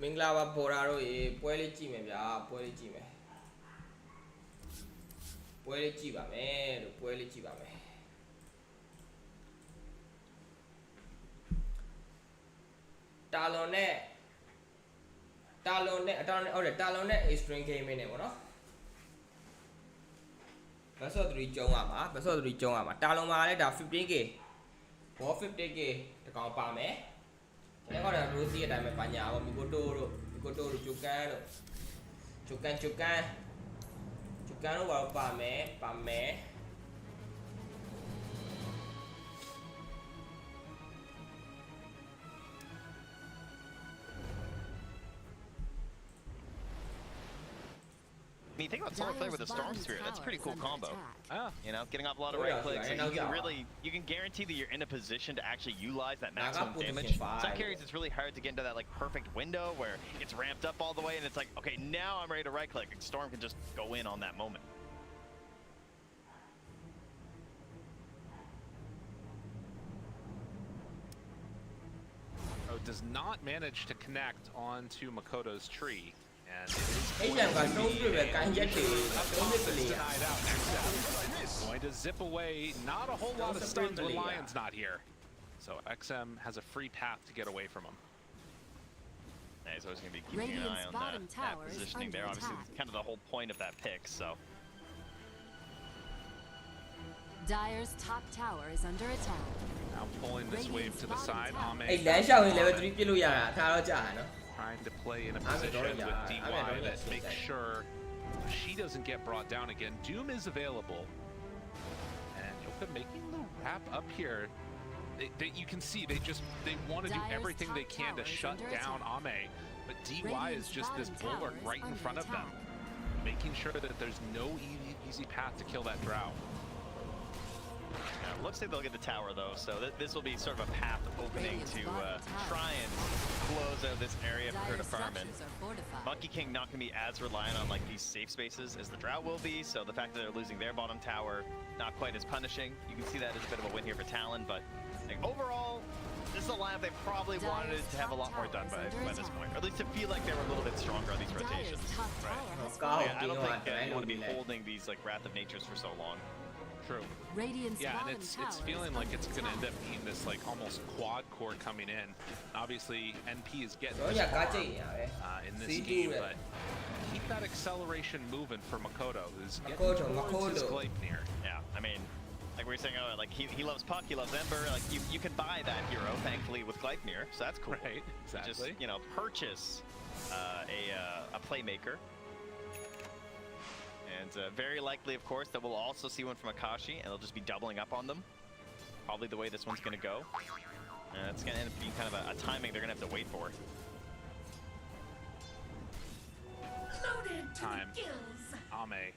မင်္ဂလာပါပေါ်တာတို့ရေပွဲလေးကြည့်မယ်ဗျာပွဲလေးကြည့်မယ်ပွဲလေးကြည့်ပါမယ်လို့ပွဲလေးကြည့်ပါမယ်တာလွန်နဲ့ဟုတ်တယ်တာလွန်နဲ့ extreme gaming နဲ့ပေါ့နော်ဘတ်ဆော့3ကျုံးရမှာဘတ်ဆော့3ကျုံးရမှာတာလွန်မှာလည်းဒါ 15k ဘော 50k တကောင်ပါမယ်ကျွန်တော်ကတော့ Rosie အတိုင်းပဲပါညာပေါ့မီကိုတိုတို့ဂျိုကန်တို့ဘာလို့ပါမယ်I mean, think about Solar Flare with the Storm Spirit. That's a pretty cool combo. You know, getting off a lot of right clicks, and you can guarantee that you're in a position to actually utilize that maximum damage. Some carries, it's really hard to get into that like perfect window where it's ramped up all the way, and it's like, okay, now I'm ready to right click. Storm can just go in on that moment. Oh, does not manage to connect onto Makoto's tree. And going to zip away. Not a whole lot of stuns when Lion's not here. So XM has a free path to get away from him. Yeah, he's always going to be keeping an eye on that positioning there. Obviously, kind of the whole point of that pick, so. Dyer's top tower is under attack. Now pulling this wave to the side. Ame. Trying to play in a position with DY that makes sure she doesn't get brought down again. Doom is available. And Yoka making the wrap up here. You can see they want to do everything they can to shut down Ame. But DY is just this bulwark right in front of them. Making sure that there's no easy path to kill that Drow. Yeah, looks like they'll get the tower though, so this will be sort of a path opening to try and close out this area for her to farm in. Monkey King not going to be as reliant on like these safe spaces as the Drow will be, so the fact that they're losing their bottom tower, not quite as punishing. You can see that as a bit of a win here for Talon, but like, overall, this is a lineup they probably wanted to have a lot more done by this point, or at least to feel like they were a little bit stronger on these rotations. Right. I don't think you want to be holding these like Wrath of Natures for so long. True. Yeah, and it's feeling like it's going to end up being this like almost quad core coming in. Obviously, NP is getting this far, in this game, but keep that acceleration moving for Makoto, who's getting towards his Gleipnir. Yeah, I mean, like we were saying, like he loves Puck, he loves Ember. Like you can buy that hero, thankfully, with Gleipnir, so that's cool. Right, exactly. Just purchase a playmaker. And very likely, of course, that we'll also see one from Akashi, and they'll just be doubling up on them. Probably the way this one's going to go. And it's going to end up being kind of a timing they're going to have to wait for. Time. Ame.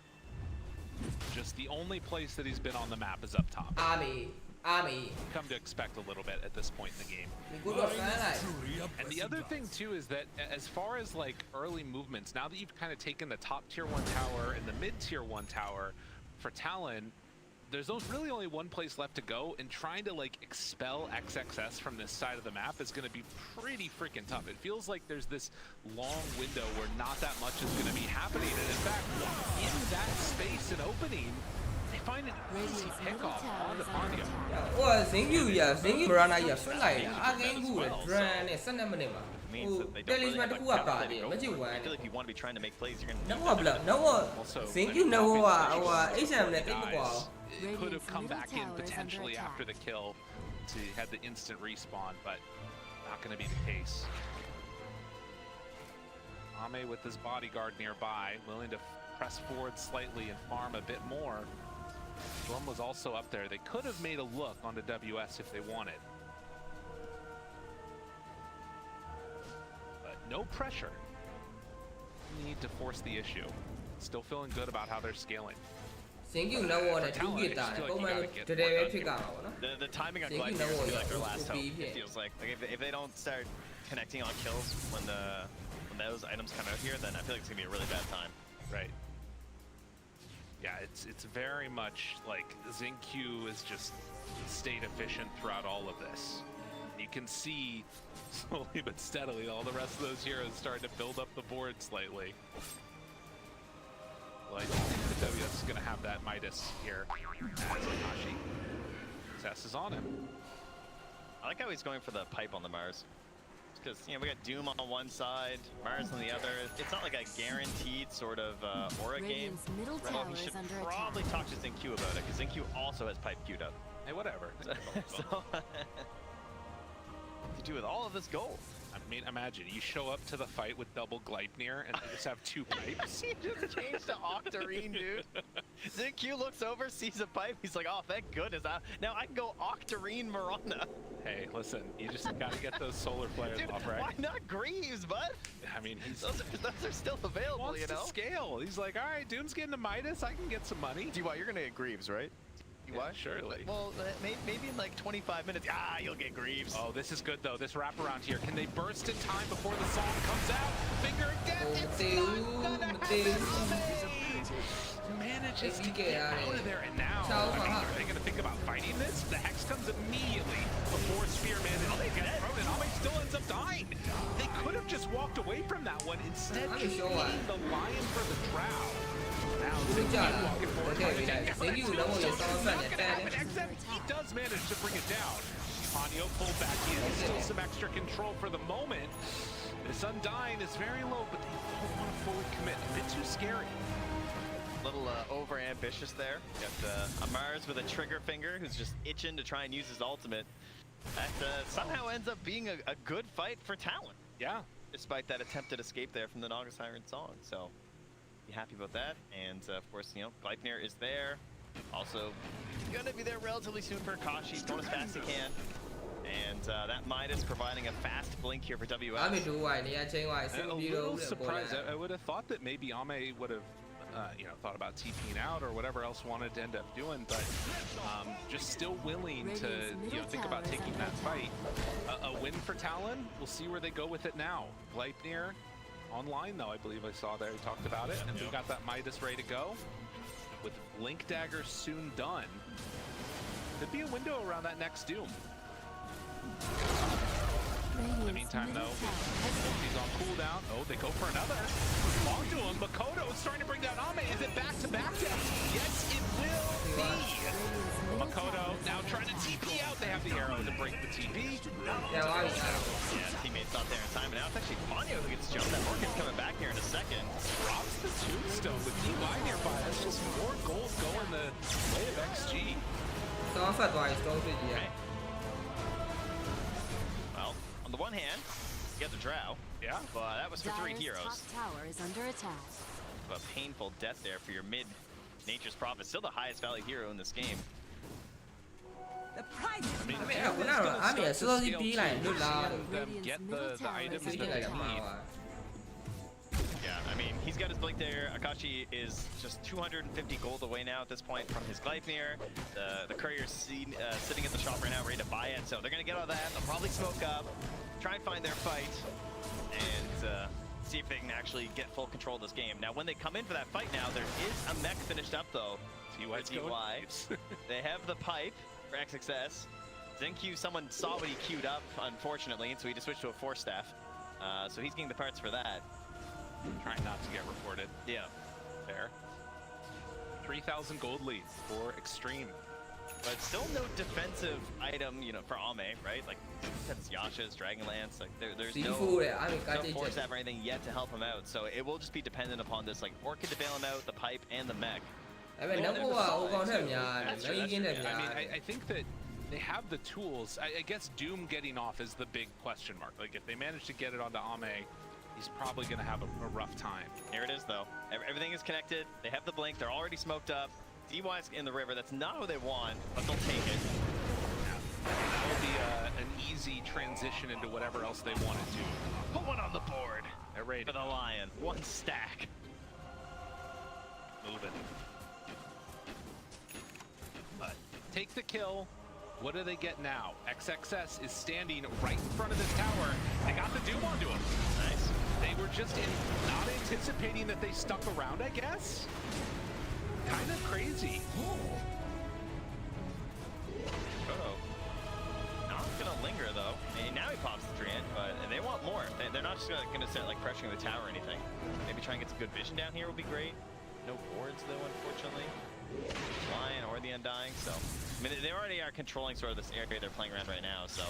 Just the only place that he's been on the map is up top. Ame. Come to expect a little bit at this point in the game. And the other thing too is that as far as like early movements, now that you've kind of taken the top tier 1 tower and the mid tier 1 tower for Talon, there's really only one place left to go, and trying to like expel XXS from this side of the map is going to be pretty freaking tough. It feels like there's this long window where not that much is going to be happening, and in fact, in that space and opening, they find an easy pickoff on the Ponyo. Zingu Marana ဆွလိုက်တာအကင်းကူလေ Dran နဲ့12မိနစ်မှာဟို Talisman တစ်ခုကပါတယ်မကြည့်ဝမ်း I feel like if you want to be trying to make plays, you're going to. No, Zingu နဲ့ဟိုHM နဲ့တိတ်ကွာ It could have come back in potentially after the kill to have the instant respawn, but not going to be the case. Ame with his bodyguard nearby, willing to press forward slightly and farm a bit more. Storm was also up there. They could have made a look onto WS if they wanted. But no pressure. Need to force the issue. Still feeling good about how they're scaling. Zingu နဲ့ဝနဲ့2 get တာပုံမှန်တည်းပဲဖြစ်ကြမှာပေါ့နော် The timing on Gleipnir is going to be like their last hope, it feels like. Like if they don't start connecting on kills when those items come out here, then I feel like it's going to be a really bad time. Right. Yeah, it's very much like Xingqiu is just stayed efficient throughout all of this. you can see slowly but steadily all the rest of those heroes starting to build up the board slightly. Well, I think the WS is going to have that Midas here as Akashi. Success is on him. I like how he's going for the pipe on the Mars. Because, you know, we got Doom on one side, Mars on the other. It's not like a guaranteed sort of aura game. Radiant's middle So tower he is should under probably attack. talk to Xingqiu about it, because Xingqiu also has pipe queued up. Hey, whatever. So, to do with all of this gold. I mean, imagine you show up to the fight with double Gleipnir and they just have 2 pipes. He just changed to Octarine, dude. Xingqiu looks over, sees a pipe, he's like, oh, thank goodness. Now I can go Octarine Mirana. Hey, listen, you just gotta get those solar flares Dude, off, right? why not Greaves, bud? I mean, Those are still available, wants you know? to scale. He's like, all right, Doom's getting to Midas, I can get some money. DY, you're gonna get Greaves, right? Yeah, surely. Well, maybe in like 25 minutes. You'll get Greaves. Oh, this is good though. This wraparound here. Can they burst in time before the song comes out? Finger of death. It's not gonna happen. Manages to get out of there, and now I mean, are they going to think about fighting this? The Hex comes immediately before Sphere manages to get thrown, and Ame still ends up dying. They could have just walked away from that one, instead hitting the Lion for the Drow. Now Xingqiu walking forward, trying to take down that too, so not gonna happen, except he does manage to bring it down. Ponyo pulled back in, still some extra control for the moment. This Undying is very low, but they don't want to fully commit. A bit too scary. A little over-ambitious there. Got Mars with a trigger finger who's just itching to try and use his ultimate. That somehow ends up being a good fight for Talon. Yeah. Despite that attempted escape there from the Naga Siren song. So, be happy about that. And of course, you know, Gleipnir is there. Also, gonna be there relatively soon for Akashi. He's going as fast as he can. And that Midas providing a fast blink here for WS. I'm a little surprised. I would have thought that maybe Ame would have, you know, thought about TPing out or whatever else wanted to end up doing, but just still willing to, you know, think about taking that fight. A win for Talon. We'll see where they go with it now. Gleipnir online, though, I believe I saw there. He talked about it, and we got that Midas ready to go. With Blink Dagger soon done, could be a window around that next Doom. In the meantime, though, he's on cooldown. Oh, they go for another. Long to him. Makoto is starting to bring down Ame. Is it back-to-back death? Yes, it will be. Makoto now trying to TP out. They have the arrow to break the TP. Yeah, teammates not there in time. And now it's actually Ponyo who gets jumped. That Orchid's coming back here in a second. Drops the tombstone with DY nearby. That's just more gold going the way of XG. Okay. Well, on the one hand, you got the Drow. Yeah. But that was for 3 heroes. Top tower is under attack. A painful death there for your mid Nature's Prophet. Still the highest value hero in this game. I mean, get the items that they need. Yeah, I mean, he's got his blink there. Akashi is just 250 gold away now at this point from his Gleipnir. The courier's sitting at the shop right now ready to buy it, so they're going to get all that. They'll probably smoke up, try and find their fight, and see if they can actually get full control of this game. Now, when they come in for that fight now, there is a mech finished up, though. TY. They have the pipe for XXS. Xingqiu, someone saw what he queued up, unfortunately, and so he just switched to a 4-staff. So he's getting the parts for that. Trying not to get reported. Yeah. There. 3,000 gold lead for Extreme. But still no defensive item, you know, for Ame, right? Like, that's Yasha's, Dragonlance, like, there's no force staff or anything yet to help him out. So it will just be dependent upon this, like, Orchid to bail him out, the pipe, and the mech. I mean, I think that they have the tools. I guess Doom getting off is the big question mark. Like, if they manage to get it onto Ame, he's probably going to have a rough time. Here it is, though. Everything is connected. They have the blink. They're already smoked up. DY's in the river. That's not what they want, but they'll take it. Yeah. That will be an easy transition into whatever else they want to do. Put one on the board. They're ready. For the Lion. 1 stack. Moving. But take the kill. What do they get now? XXS is standing right in front of this tower. They got the Doom onto him. Nice. They were just not anticipating that they stuck around, I guess. Kind of crazy. Uh-oh. Not gonna linger, though. And now he pops the Treant, but they want more. They're not just gonna start like pressuring the tower or anything. Maybe try and get some good vision down here would be great. No wards though, unfortunately. Lion or the Undying, so I mean they already are controlling sort of this area they're playing around right now, so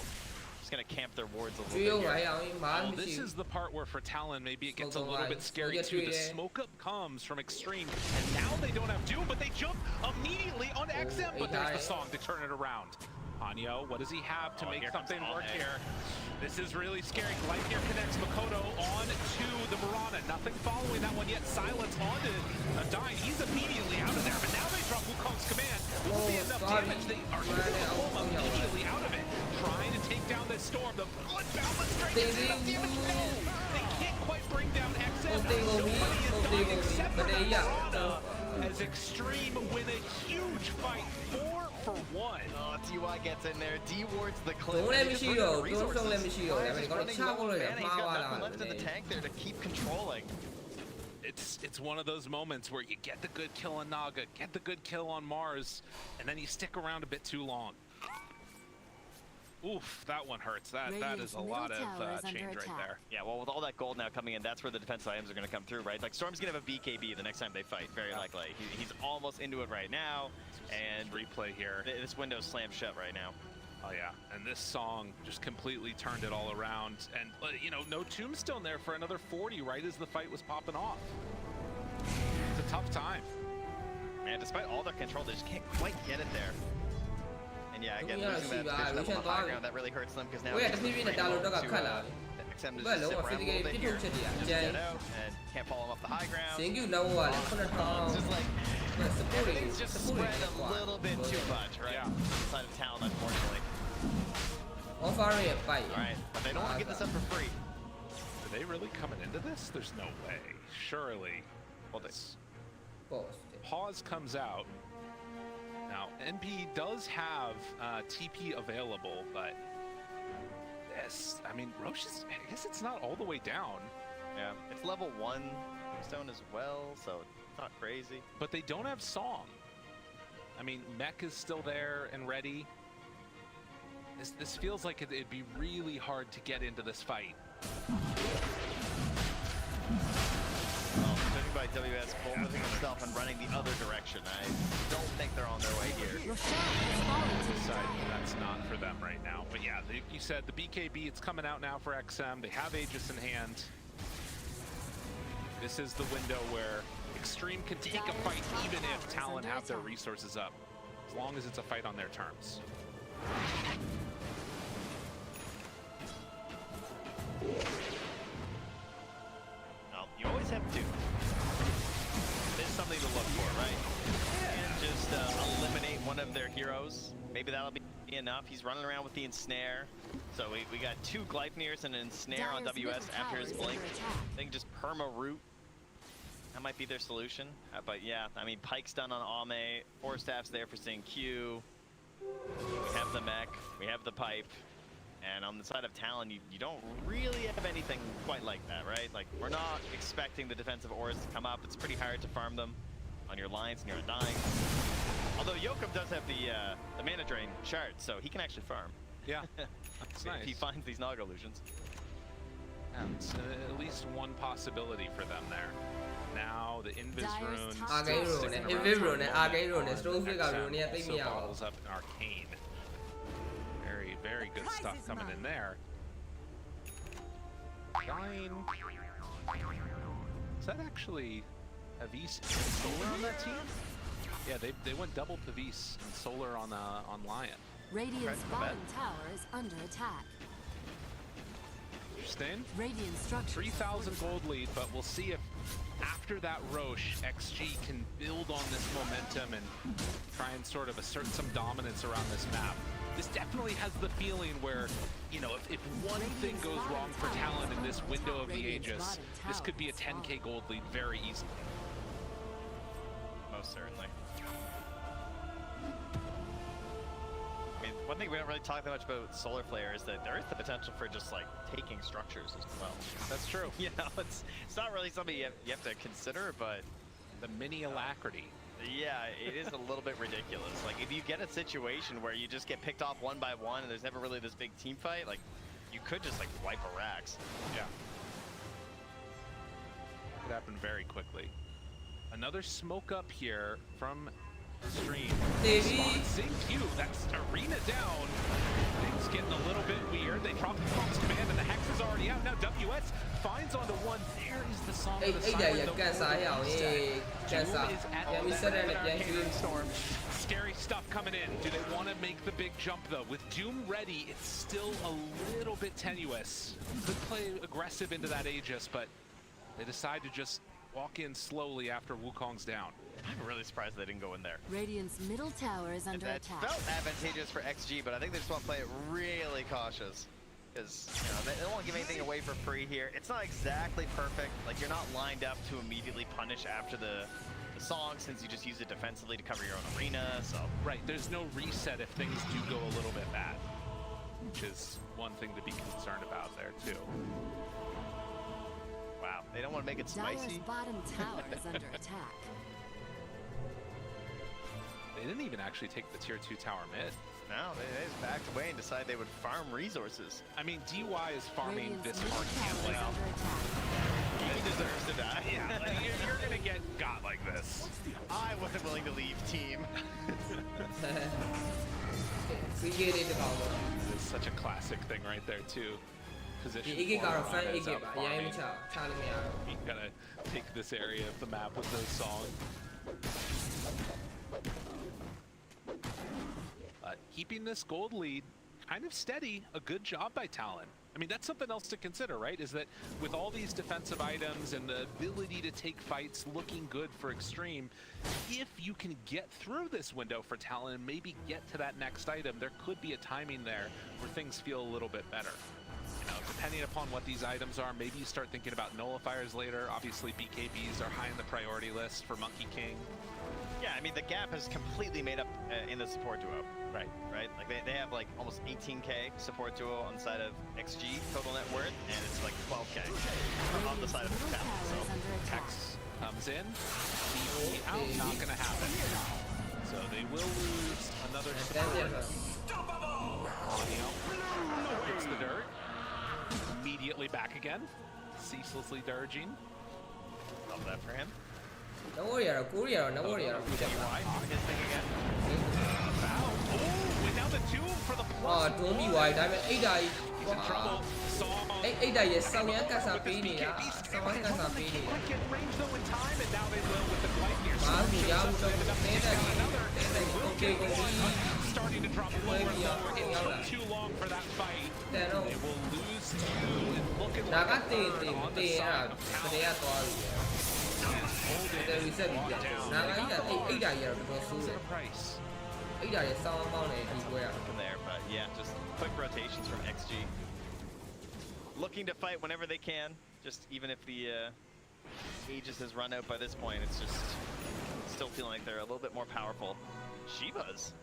just gonna camp their wards a little bit here. Well, this is the part where for Talon maybe it gets a little bit scary too. The smoke up comes from Extreme, and now they don't have Doom, but they jump immediately on XM, but there's the song to turn it around. Hanyo, what does he have to make something work here? This is really scary. Gleipnir connects Makoto on to the Mirana. Nothing following that one yet. Silence onto Undying. He's immediately out of there, but now they drop Wukong's command. Will be enough damage? They are immediately out of it. Trying to take down this storm. The Bloodbound, let's try to get enough damage. No! They can't quite bring down XM. Nobody is dying except for the Mirana. As Extreme win a huge fight, 4-for-1. Oh, TY gets in there. D wards the clip. Don't let me shoot you. Don't let me shoot you. He's got nothing left in the tank there to keep controlling. It's one of those moments where you get the good kill on Naga, get the good kill on Mars, and then you stick around a bit too long. Oof, that one hurts. That is a lot of change right there. Yeah, well, with all that gold now coming in, that's where the defensive items are going to come through, right? Like, Storm's going to have a BKB the next time they fight, very likely. He's almost into it right now, and replay here. This window's slammed shut right now. Oh, yeah, and this song just completely turned it all around. And, you know, no Tombstone there for another 40 right as the fight was popping off. It's a tough time. Man, despite all their control, they just can't quite get it there. And yeah, again, losing that vision on the high ground, that really hurts them because now XM just sit around a little bit here. Just get out and can't follow him up the high ground. It's just like everything's just spread a little bit too much, right? Yeah. Inside of Talon, unfortunately. Alright, but they don't want to give this up for free. Are they really coming into this? There's no way. Surely. Well, this Pause comes out. Now, NP does have TP available, but yes, I mean, Roche is, I guess it's not all the way down. Yeah, it's level 1 stone as well, so it's not crazy. But they don't have Song. I mean, Mech is still there and ready. This feels like it'd be really hard to get into this fight. Judging by WS, Cole moving himself and running the other direction. I don't think they're on their way here. That's not for them right now. But yeah, you said the BKB, it's coming out now for XM. They have Aegis in hand. This is the window where Extreme can take a fight even if Talon have their resources up, as long as it's a fight on their terms. Well, you always have to. There's something to look for, right? And just eliminate one of their heroes. Maybe that'll be enough. He's running around with the Ensnare. So we got 2 Gleipnirs and an Ensnare on WS after his blink. They can just perma-root. That might be their solution. But yeah, I mean, Pyke's done on Ame. Force Staff's there for St. Q. We have the mech. We have the pipe. And on the side of Talon, you don't really have anything quite like that, right? Like, we're not expecting the defensive auras to come up. It's pretty hard to farm them on your lines and your Undying. Although Yokum does have the mana drain shard, so he can actually farm. Yeah, that's nice. If he finds these Naga illusions. Yeah, it's at least one possibility for them there. Now the Invis runes. Also bottles up an Arcane. Very, very good stuff coming in there. Dying. Is that actually Avis and Solar on that team? Yeah, they went double Pavis and Solar on Lion. Radiant's bottom tower is under attack. Interesting. Radiant structure 3,000 gold lead, but we'll see if after that Roche, XG can build on this momentum and try and sort of assert some dominance around this map. This definitely has the feeling where, you know, if one thing goes wrong for Talon in this window of the Aegis, this could be a 10k gold lead very easily. Most certainly. I mean, one thing we don't really talk that much about Solar Flare is that there is the potential for just like taking structures as well. That's true. You know, it's not really something you have to consider, but the mini alacrity. Yeah, it is a little bit ridiculous. Like, if you get a situation where you just get picked off one by one and there's never really this big team fight, like, you could just like wipe a Rax. Yeah. Could happen very quickly. Another smoke up here from Stream. Davey. Q, that's Arena down. Things getting a little bit weird. They drop the Fox command and the Hex is already out. Now WS finds onto one. There is the song of the siren. Scary stuff coming in. Do they want to make the big jump though? With Doom ready, it's still a little bit tenuous. Could play aggressive into that Aegis, but they decide to just walk in slowly after Wukong's down. I'm really surprised they didn't go in there. Radiant's middle tower is under That attack. felt advantageous for XG, but I think they just want to play it really cautious. Because they don't want to give anything away for free here. It's not exactly perfect. Like, you're not lined up to immediately punish after the song, since you just use it defensively to cover your own arena, so. Right, there's no reset if things do go a little bit bad, which is one thing to be concerned about there, too. Wow, they don't want to make it spicy. Dire's bottom tower is under attack. They didn't even actually take the tier 2 tower mid. No, they just backed away and decided they would farm resources. I mean, DY is farming Radiant's this middle hard tower camp is layout. under attack. He deserves to die. Yeah, like, you're gonna get got like this. I wasn't willing to leave, team. This It's such a classic thing right there, too. Position. Iggy form got a fan ends Iggy up ba. farming. Yeah, You gotta take this area of the map with those songs. Keeping this gold lead kind of steady, a good job by Talon. I mean, that's something else to consider, right? Is that with all these defensive items and the ability to take fights looking good for Extreme, if you can get through this window for Talon and maybe get to that next item, there could be a timing there where things feel a little bit better. You know, depending upon what these items are, maybe you start thinking about nullifiers later. Obviously, BKBs are high on the priority list for Monkey King. Yeah, I mean, the gap is completely made up in the support duo. Right. Right? Like, they have, like, almost 18K support duo on the side of XG total net worth, and it's, like, 12K on the side of Middle the tower so. is under attack. Hex comes in, TP out, not gonna happen. So they will lose another support. Audio hits the dirt, immediately back again, ceaselessly dirging. Love that for him. No worry, no worry. DY doing his thing again. Foul. Oh, and now the two for the Oh, plus. don't be wide. I mean, 8 die. He's in trouble. Song. 8 die, yes. Sao yan kasa pini ya. Sao yan kasa pini. Quick get range though in time, and now they will with the Blight near. Mas Shows ya, up so with enough to they take down another. they okay, Starting to drop lower and lower. It took too long for that fight. They know. They will lose two and looking like Naga a bird on the side of but Talon. they are Holding reset one down. Naga 8 die ya because What's so. the price? 8 die yes, sao bao này thì quay à. From there, but yeah, just quick rotations from XG. Looking to fight whenever they can, just even if the Aegis has run out by this point, it's just still feeling like they're a little bit more powerful. Shiva's,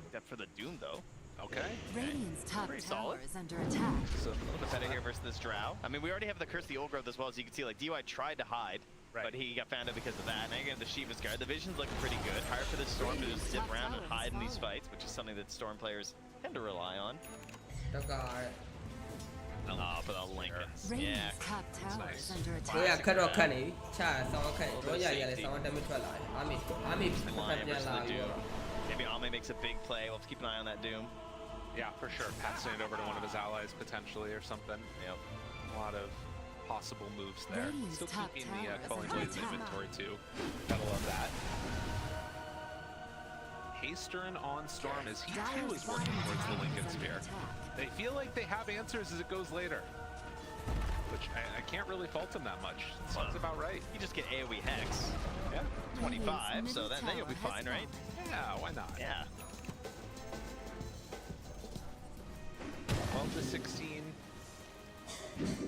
except for the Doom though. Okay. Radiant's top Pretty tower solid. is under attack. So a little bit better here versus this Drow. I mean, we already have the Curse of the Old Growth as well, as you can see, like DY tried to hide, but he got found out because of that. Now you get the Shiva's Guard. The vision's looking pretty good. Hard for the Storm to just zip around and hide in these fights, which is something that Storm players tend to rely on. Oh, but the Lincolns. Yeah. Radiant's top tower is under attack. ကိုရခက်တော့ခက်နေပြီချာဆောင်းခက်နေတော့ရရလဲဆောင်းတက်မထွက်လာတယ်အာမီ Lion ပြန် versus လာ the ပြီ Doom. Maybe Ame makes a big play. We'll have to keep an eye on that Doom. Yeah, for sure. Passing it over to one of his allies potentially or something. Yep. A lot of possible moves there. Radiant's Still top keeping the tower is Culling under Blades attack. inventory too. Gotta love that. Haystern on Storm as he too is working towards the Lincoln Sphere. They feel like they have answers as it goes later. Which I can't really fault them that much. Sounds about right. You just get AoE Hex. Yeah. 25, so then you'll be fine, right? Yeah, why not? Yeah. 12 to 16. And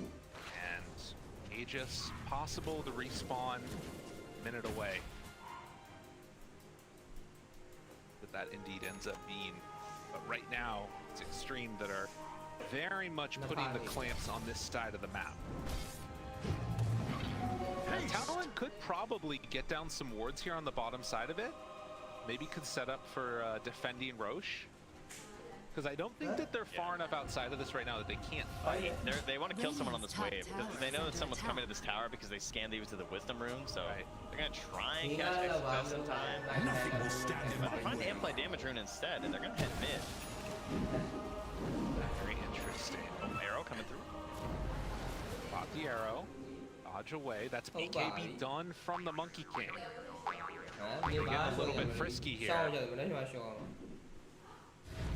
Aegis possible to respawn minute away. That indeed ends up being. But right now, it's Extreme that are very much putting the clamps on this side of the map. Talon could probably get down some wards here on the bottom side of it. Maybe could set up for defending Roche. Because I don't think that they're far enough outside of this right now that they can't fight. They want to kill someone on this wave because they know that someone's coming to this tower because they scanned these to the wisdom room. So they're gonna try and catch XXS sometime. But they're trying to amplify damage rune instead, and they're gonna head mid. Very interesting. Oh, arrow coming through. Pop the arrow. Dodge away. That's BKB done from the Monkey King. Getting a little bit frisky here.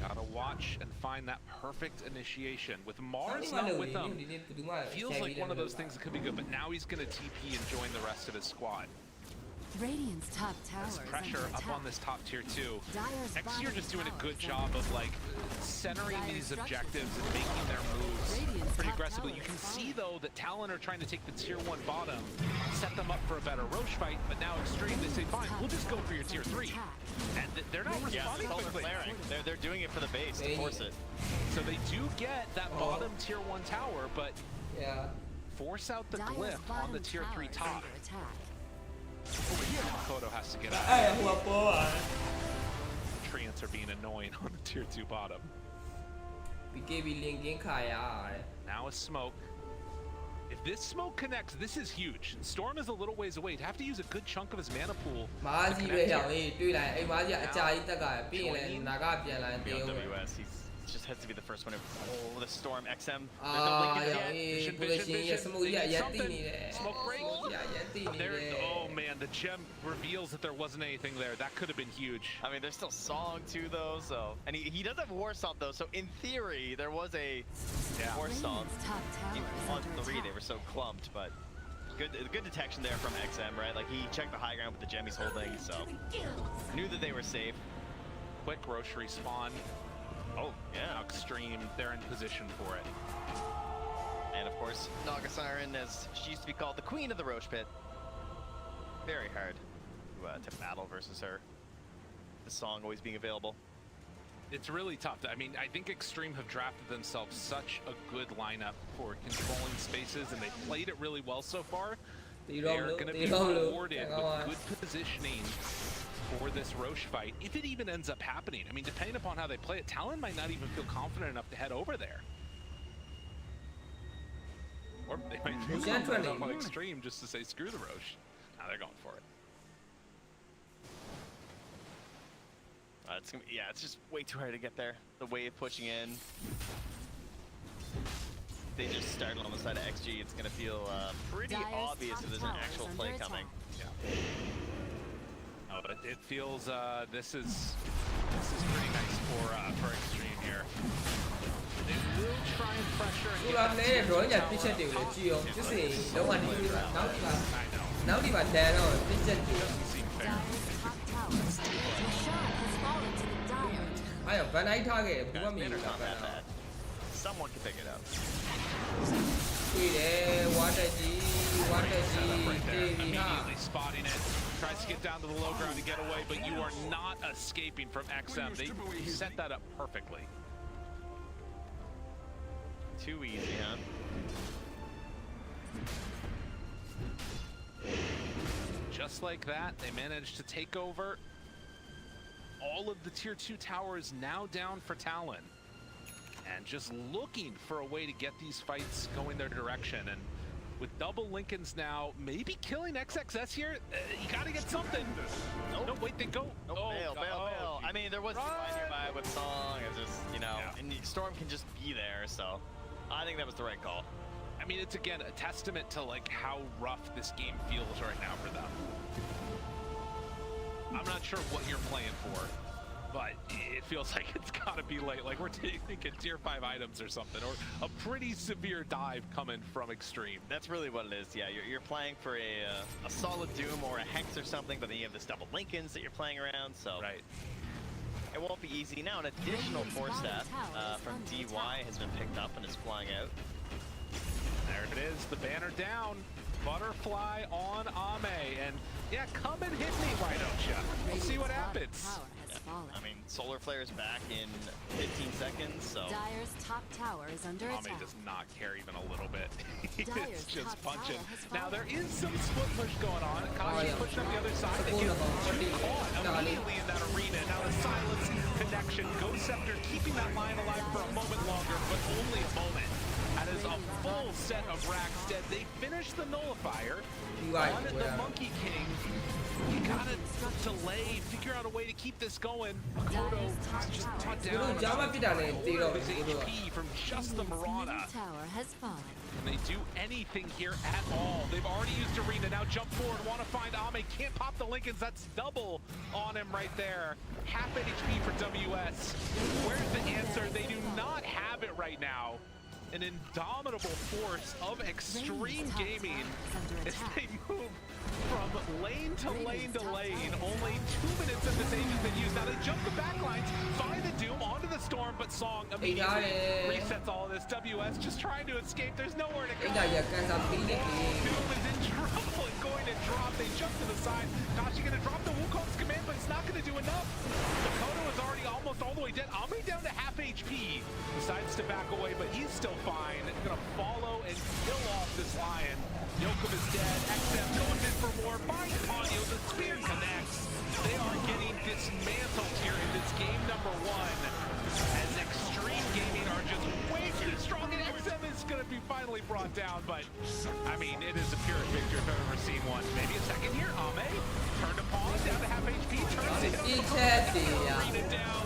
Gotta watch and find that perfect initiation. With Mars not with them, feels like one of those things that could be good, but now he's gonna TP and join the rest of his squad. Radiant's top tower There's is pressure under up attack. on this top tier 2. Dire's XG are just doing a bottom good tower job is of like under centering Dire's these structures objectives and are making their moves Radiant's pretty top aggressively. tower You can is see falling. though that Talon are trying to take the tier 1 bottom, set them up for a better Roche fight, but now Extreme, they say fine, we'll just go for your tier 3. And they're not Yeah, responding they're quickly. flaring. They're doing it for the base to force it. So they do get that bottom tier 1 tower, but force out the Dire's glyph on the bottom tier 3 tower is top. under attack. Over here, Makoto has to get out. Treants are being annoying on the tier 2 bottom. Now a smoke. If this smoke connects, this is huge. Storm is a little ways away. He'd have to use a good chunk of his mana pool. to connect here. WS, he just has to be the first one. Oh, the Storm XM. There's no Lincoln yet. Smoke break. Oh man, the gem reveals that there wasn't anything there. That could have been huge. I mean, there's still Song too, though. So, and he does have War Stomp though. So in theory, there was a War Stomp. Radiant's top tower is On under 3, attack. they were so clumped, but good detection there from XM, right? Like he checked the high ground with the gem he's holding, so knew that they were safe. Quick Roche respawn. Oh yeah, Extreme, they're in position for it. and of course Naga Siren, as she used to be called, the queen of the Roche pit. Very hard to battle versus her. The Song always being available. It's really tough. I mean, I think Extreme have drafted themselves such a good lineup for controlling spaces, and they've played it really well so far. They're going to be rewarded with good positioning for this Roche fight, if it even ends up happening. I mean, depending upon how they play it, Talon might not even feel confident enough to head over there. Or they might be confident enough on Extreme just to say, screw the Roche. Now they're going for it. It's gonna be, it's just way too hard to get there. The wave pushing in. They just started on the side of XG. It's gonna feel pretty Dire's obvious if there's an top actual tower is play under coming. Yeah. Oh, but it feels this is pretty nice for Extreme here. They will try and pressure and get that tier 2 tower up top. I know. Doesn't seem fair. Dire's top tower is under attack. Your shot has fallen to the Dire. Guys, Banner's not that bad. Someone can pick it up. Right there, immediately spotting it. Tries to get down to the low ground to get away, but you are not escaping from XM. They set that up perfectly. Too easy, huh? Just like that, they managed to take over. All of the tier 2 towers now down for Talon. And just looking for a way to get these fights going their direction. And with double Lincolns now, maybe killing XXS here, you gotta get something. Nope. No, wait, they go. Nope, bail. I mean, there was one nearby with Song, and just, and Storm can just be there, so I think that was the right call. I mean, it's again a testament to like how rough this game feels right now for them. I'm not sure what you're playing for, but it feels like it's gotta be late. Like we're thinking tier 5 items or something, or a pretty severe dive coming from Extreme. That's really what it is. Yeah, you're playing for a solid Doom or a Hex or something, but then you have this double Lincolns that you're playing around, so Right. it won't be easy. Now an additional force staff from DY has been picked up and is flying out. There it is, the banner down. Butterfly on Ame, and yeah, come and hit me, why don't ya? We'll see what happens. I mean, Solar Flare is back in 15 seconds, so... Dire's top tower is under Ame attack. does not care even a little bit. He's Dire's just top punching. tower has Now fallen. there is some split push going on. Kashi yeah. pushing up the other side. They Cool, get cool. too caught immediately in that arena. Now the silence connection. Ghost Scepter keeping that line alive for a moment longer, but only a moment. That is a full set of racks dead. They finish the nullifier on the Monkey King. You gotta delay, figure out a way to keep this going. Makoto just brought down his HP from just the Marauder. Middle tower has fallen. Can they do anything here at all? They've already used Arena, now jump forward, want to find Ame, can't pop the Lincolns, that's double on him right there. Half HP for WS. Where's the answer? They do not have it right now. An indomitable force of extreme gaming as they move from lane to lane to lane. Only 2 minutes of this age has been used. Now they jump the backlines, find the Doom onto the Storm, but Song immediately resets all of this. WS just trying to escape. There's nowhere to go. Doom is in trouble and going to drop. They jump to the side. Kashi gonna drop the Wukong's command, but it's not gonna do enough. Makoto is already almost all the way dead. Ame down to half HP. Decides to back away, but he's still fine. Gonna follow and kill off this Lion. Yokum is dead. XM going in for more. Finds Ponyo. The spear connects. They are getting dismantled here in this game number 1. As Extreme Gaming are just way too strong. And XM is going to be finally brought down. But, I mean, it is a pure victory if I've ever seen one. Maybe a second here. Ame turned a pawn down to half HP. Turns it Arena down.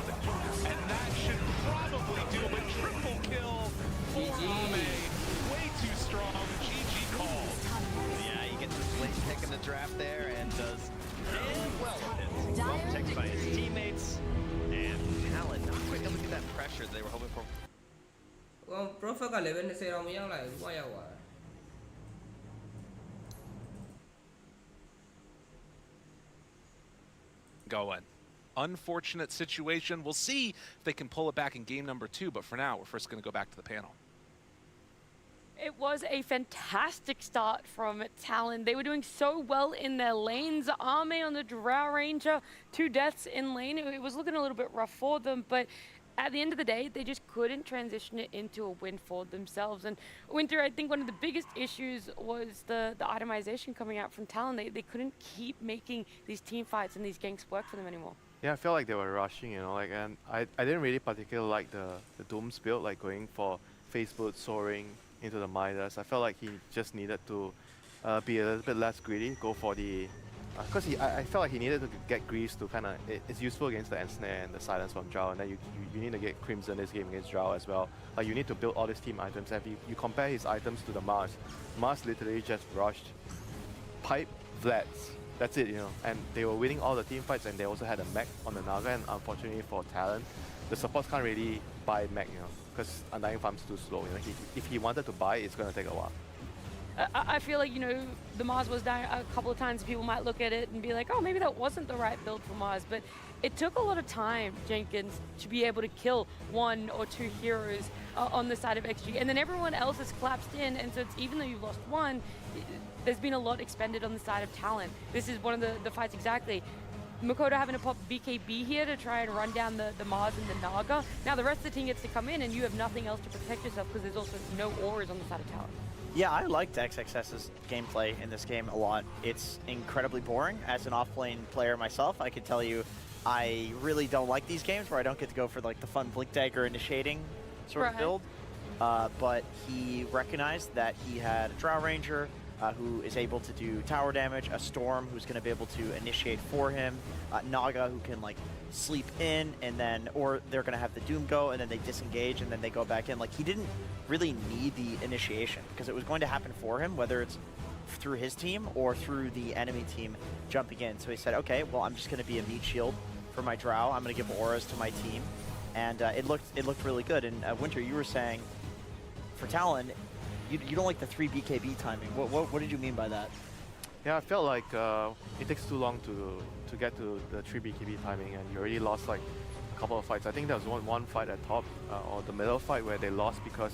And that should probably do a triple kill for Ame. Way too strong. GG call. Yeah, he gets his late pick in the draft there and does damn well with it. Well protected by his teammates. And Talon not quite able to get that pressure they were hoping for. Prophet က level 20တော့မရောက်လိုက်ဘူး။ဘာရောက်သွားလဲ Going. Unfortunate situation. We'll see if they can pull it back in game number 2, but for now, we're first going to go back to the panel. It was a fantastic start from Talon. They were doing so well in their lanes. Ame on the Drow Ranger, 2 deaths in lane. It was looking a little bit rough for them, but at the end of the day, they just couldn't transition it into a win for themselves. And Winter, I think one of the biggest issues was the itemization coming out from Talon. They couldn't keep making these team fights and these ganks work for them anymore. Yeah, I felt like they were rushing, you know, like, and I didn't really particularly like the Doom's build, like going for face boot, soaring into the Midas. I felt like he just needed to be a little bit less greedy, go for the, because I felt like he needed to get Greaves to kind of, it's useful against the Ensnare and the Silence from Drow, and then you need to get Crimson this game against Drow as well. Like you need to build all these team items, and if you compare his items to the Mars literally just rushed, pipe, Vlads. That's it, you know, and they were winning all the team fights, and they also had a mech on the Naga, and unfortunately for Talon, the supports can't really buy mech, you know, because Undying Farm's too slow, you know, if he wanted to buy, it's going to take a while. I feel like, you know, the Mars was down a couple of times. People might look at it and be like, oh, maybe that wasn't the right build for Mars. But it took a lot of time, Jenkins, to be able to kill 1 or 2 heroes on the side of XG. And then everyone else has collapsed in. And so it's, even though you've lost 1, there's been a lot expended on the side of Talon. This is one of the fights exactly. Makoto having to pop BKB here to try and run down the Mars and the Naga. Now the rest of the team gets to come in and you have nothing else to protect yourself because there's also no auras on the side of Talon. Yeah, I liked XXS's gameplay in this game a lot. It's incredibly boring. As an off-lane player myself, I can tell you I really don't like these games where I don't get to go for like the fun Blink Dagger initiating sort of build. But he recognized that he had a Drow Ranger who is able to do tower damage, a Storm who's going to be able to initiate for him, Naga who can like sleep in, and then, or they're going to have the Doom go and then they disengage and then they go back in. Like he didn't really need the initiation because it was going to happen for him, whether it's through his team or through the enemy team jumping in. So he said, okay, well, I'm just going to be a meat shield for my Drow. I'm going to give auras to my team. And it looked really good. And Winter, you were saying for Talon, you don't like the 3 BKB timing. What did you mean by that? Yeah, I felt like it takes too long to get to the 3 BKB timing, and you already lost like a couple of fights. I think there was one fight at top, or the middle fight, where they lost because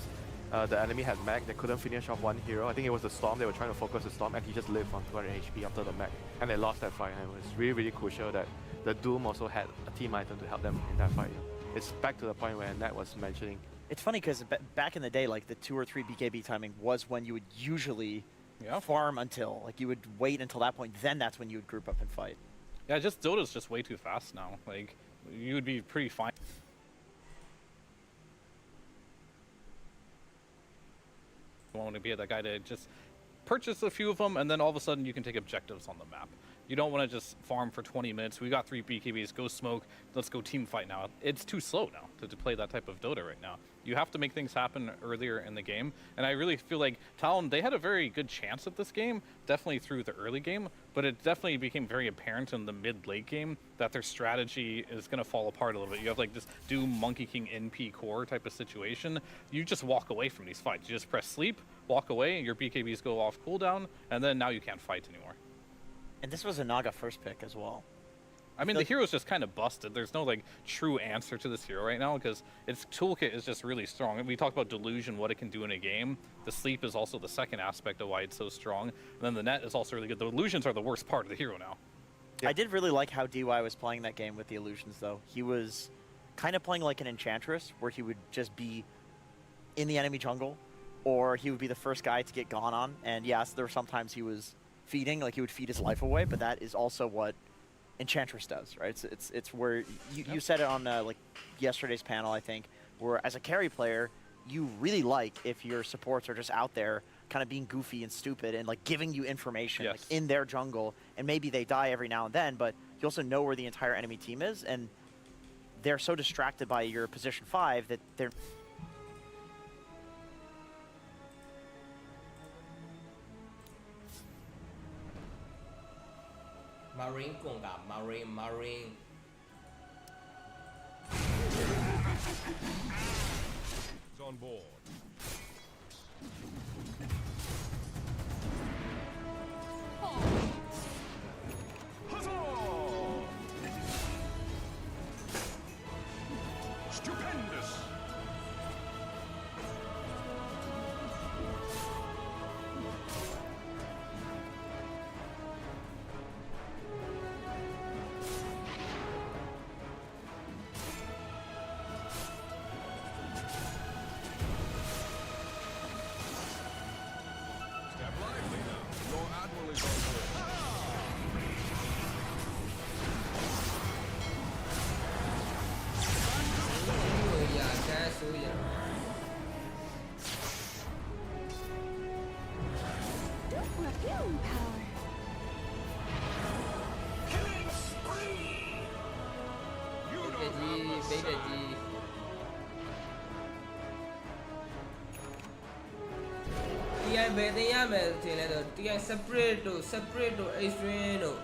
the enemy had mech, they couldn't finish off one hero. I think it was the Storm, they were trying to focus the Storm, and he just lived on 200 HP after the mech. And they lost that fight, and it was really, really crucial that the Doom also had a team item to help them in that fight. It's back to the point where Nat was mentioning. It's funny because back in the day, like the 2 or 3 BKB timing was when you would usually farm until, like you would wait until that point, then that's when you would group up and fight. Yeah, just Dota's just way too fast now. Like, you would be pretty fine. You want to be that guy to just purchase a few of them, and then all of a sudden you can take objectives on the map. You don't want to just farm for 20 minutes. We got 3 BKBs, go smoke, let's go team fight now. It's too slow now to play that type of Dota right now. You have to make things happen earlier in the game, and I really feel like Talon, they had a very good chance at this game, definitely through the early game, but it definitely became very apparent in the mid-late game that their strategy is going to fall apart a little bit. You have like this Doom Monkey King NP core type of situation. You just walk away from these fights. You just press sleep, walk away, and your BKBs go off cooldown, and then now you can't fight anymore. And this was a Naga first pick as well. I mean, the hero's just kind of busted. There's no like true answer to this hero right now because its toolkit is just really strong. And we talked about Delusion, what it can do in a game. The sleep is also the second aspect of why it's so strong. And then the net is also really good. The illusions are the worst part of the hero now. I did really like how DY was playing that game with the illusions, though. He was kind of playing like an Enchantress, where he would just be in the enemy jungle, or he would be the first guy to get gone on. And yes, there were sometimes he was feeding, like he would feed his life away, but that is also what Enchantress does, right? It's where you said it on like yesterday's panel, I think, where as a carry player, you really like if your supports are just out there kind of being goofy and stupid and like giving you information like in their jungle, and maybe they die every now and then, but you also know where the entire enemy team is, and they're so distracted by your position 5 that they're Marine Konga, Marine. It's on board. Stupendous. TI ဘယ်တင်ရမယ်ထင်လဲဆို TI separate တို့ extreme တို့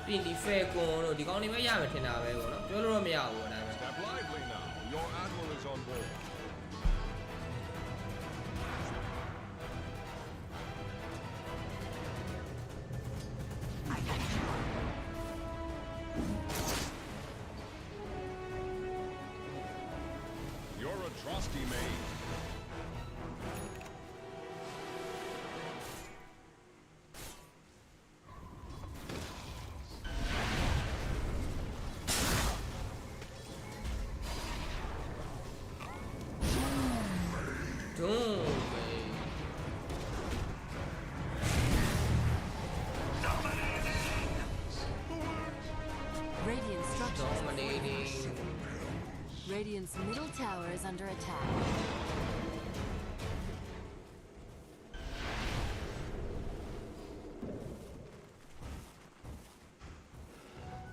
ပြီးဒီ fair ကွန်တို့ဒီကောင်းတွေပဲရမယ်ထင်တာပဲပေါ့နော်ပြောလို့တော့မရဘူးအဲ့ဒါပဲ Step lively now. Your admiral is on board. You're a trusty mate. Radiant's middle tower is under attack.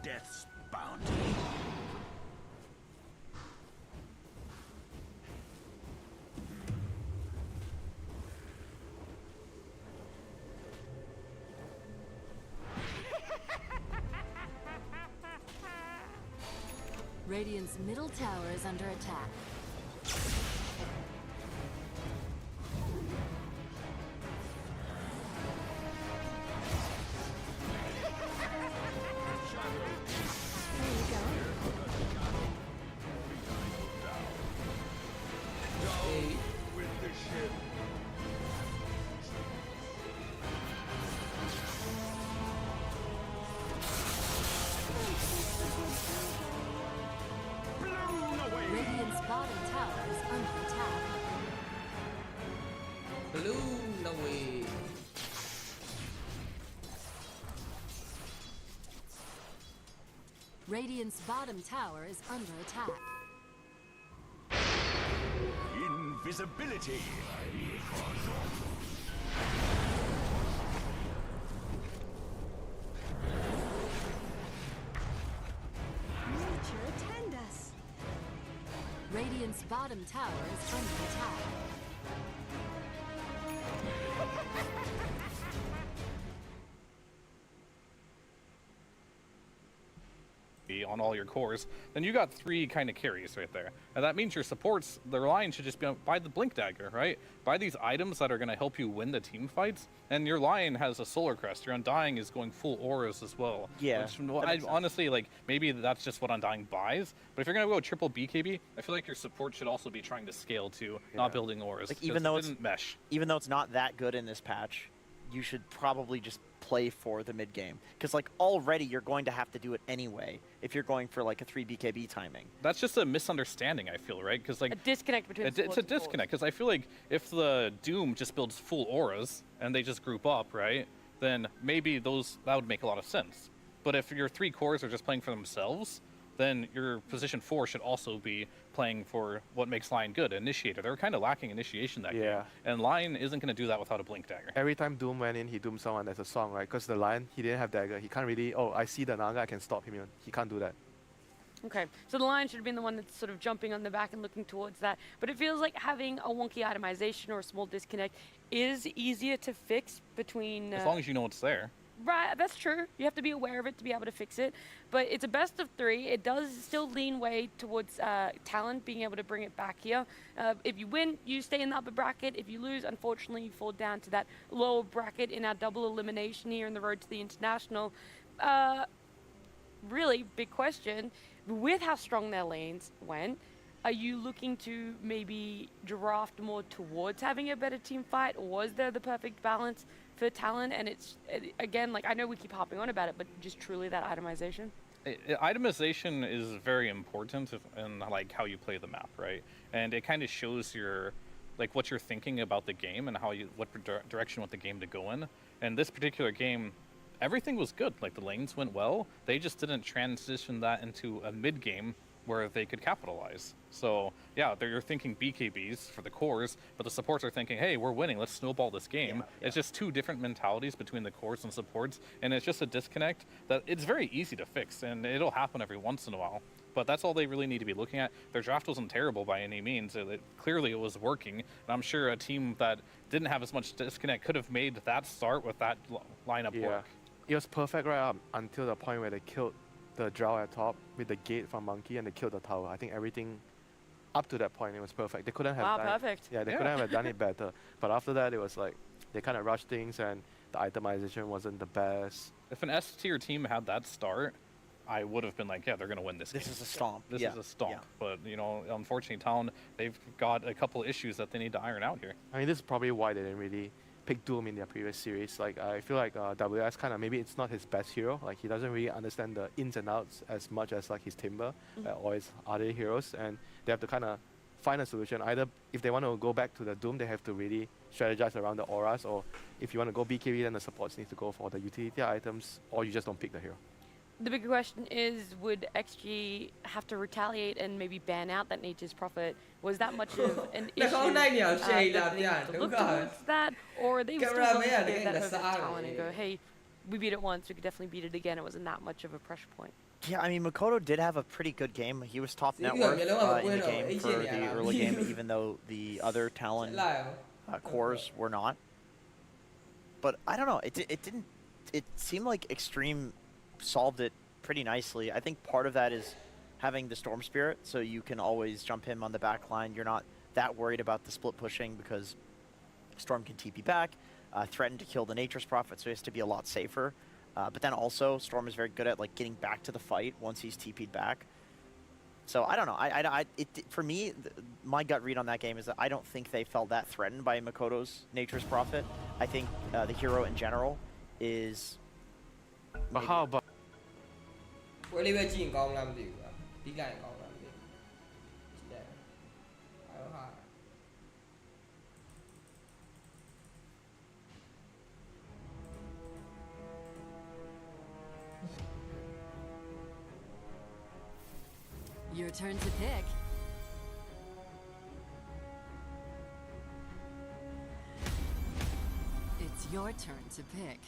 Death's bounty. Radiant's middle tower is under attack. There you go. With the Radiant's bottom tower is under attack. Invisibility. Nature attend us. Radiant's bottom tower is under attack. On all your cores, then you got 3 kind of carries right there. And that means your supports, their line should just be buy the Blink Dagger, right? Buy these items that are going to help you win the team fights. And your line has a Solar Crest. Your Undying is going full auras as well. Yeah, Which, I honestly, like, maybe that's just what Undying buys. But if you're going to go triple BKB, I feel like your support should also be trying to scale to not building auras. Like, even though it didn't mesh. Even though it's not that good in this patch, you should probably just play for the mid game, because like already you're going to have to do it anyway if you're going for like a 3 BKB timing. That's just a misunderstanding, I feel, right? Because like A disconnect between it's a disconnect, because I feel like if the Doom just builds full auras and they just group up, right, then maybe that would make a lot of sense. But if your 3 cores are just playing for themselves, then your position 4 should also be playing for what makes Lion good, Initiator. They're kind of lacking initiation that game. And Lion isn't going to do that without a Blink Dagger. Every time Doom went in, he doomed someone as a song, right? Because the Lion, he didn't have dagger. He can't really, oh, I see the Naga, I can stop him. He can't do that. Okay, so the Lion should have been the one that's sort of jumping on the back and looking towards that. But it feels like having a wonky itemization or a small disconnect is easier to fix between... As long as you know it's there. Right, that's true. You have to be aware of it to be able to fix it. But it's a best of 3. It does still lean way towards Talon being able to bring it back here. If you win, you stay in the upper bracket. If you lose, unfortunately, you fall down to that lower bracket in our double elimination here in the road to the International. Really, big question. With how strong their lanes went, are you looking to maybe draft more towards having a better team fight? Or was there the perfect balance for Talon? And it's, again, like, I know we keep hopping on about it, but just truly that itemization? Itemization is very important in like how you play the map, right? And it kind of shows your, like, what you're thinking about the game and what direction you want the game to go in. And this particular game, everything was good. Like, the lanes went well. They just didn't transition that into a mid game where they could capitalize. So yeah, you're thinking BKBs for the cores, but the supports are thinking, hey, we're winning, let's snowball this game. It's just 2 different mentalities between the cores and supports, and it's just a disconnect that it's very easy to fix, and it'll happen every once in a while. But that's all they really need to be looking at. Their draft wasn't terrible by any means. Clearly it was working, and I'm sure a team that didn't have as much disconnect could have made that start with that lineup work. It was perfect right up until the point where they killed the Drow at top with the gate from Monkey, and they killed the tower. I think everything up to that point, it was perfect. They couldn't have done perfect. They couldn't have done it better. But after that, it was like they kind of rushed things, and the itemization wasn't the best. If an S tier team had that start, I would have been like, yeah, they're going to win this game. This is a stomp. This is a stomp. But, you know, unfortunately, Talon, they've got a couple issues that they need to iron out here. I mean, this is probably why they didn't really pick Doom in their previous series. Like, I feel like WS kind of, maybe it's not his best hero. Like, he doesn't really understand the ins and outs as much as like his Timber or his other heroes, and they have to kind of find a solution. Either if they want to go back to the Doom, they have to really strategize around the auras, or if you want to go BKB, then the supports need to go for the utility items, or you just don't pick the hero. The bigger question is, would XG have to retaliate and maybe ban out that Nature's Prophet? Was that much of an issue? That they need to look towards that, or are they still willing to give that over to Talon and go, hey, we beat it once, we could definitely beat it again. It wasn't that much of a pressure point. Yeah, I mean, Makoto did have a pretty good game. He was top net worth in the game for the early game, even though the other Talon cores were not. But I don't know. It seemed like Extreme solved it pretty nicely. I think part of that is having the Storm Spirit, so you can always jump him on the back line. You're not that worried about the split pushing because Storm can TP back, threaten to kill the Nature's Prophet, so he has to be a lot safer. But then also, Storm is very good at like getting back to the fight once he's TP'd back. So I don't know. For me, my gut read on that game is that I don't think they felt that threatened by Makoto's Nature's Prophet. I think the hero in general is. But how about? Your turn to pick. It's your turn to pick.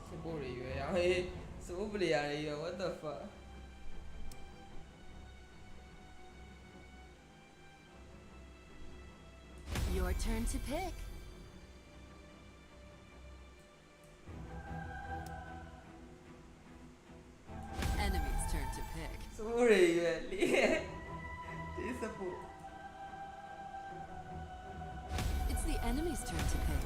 support တွေရွယ်ရဟေး support player တွေရွယ် what the fuck Your turn to pick. Enemy's turn to pick. support တွေရွယ်လေဒီ support It's the enemy's turn to pick.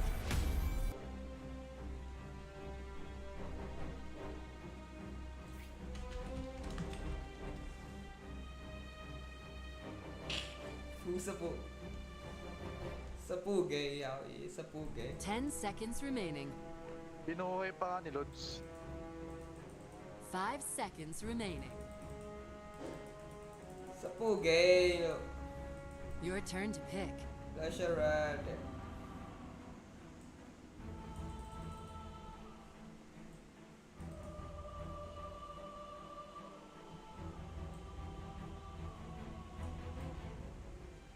full support support 嘅ရအောင် support 嘅 10 seconds remaining. Pinoy pa ni Lods. 5 seconds remaining. support 嘅လို့ Your turn to pick. pressure red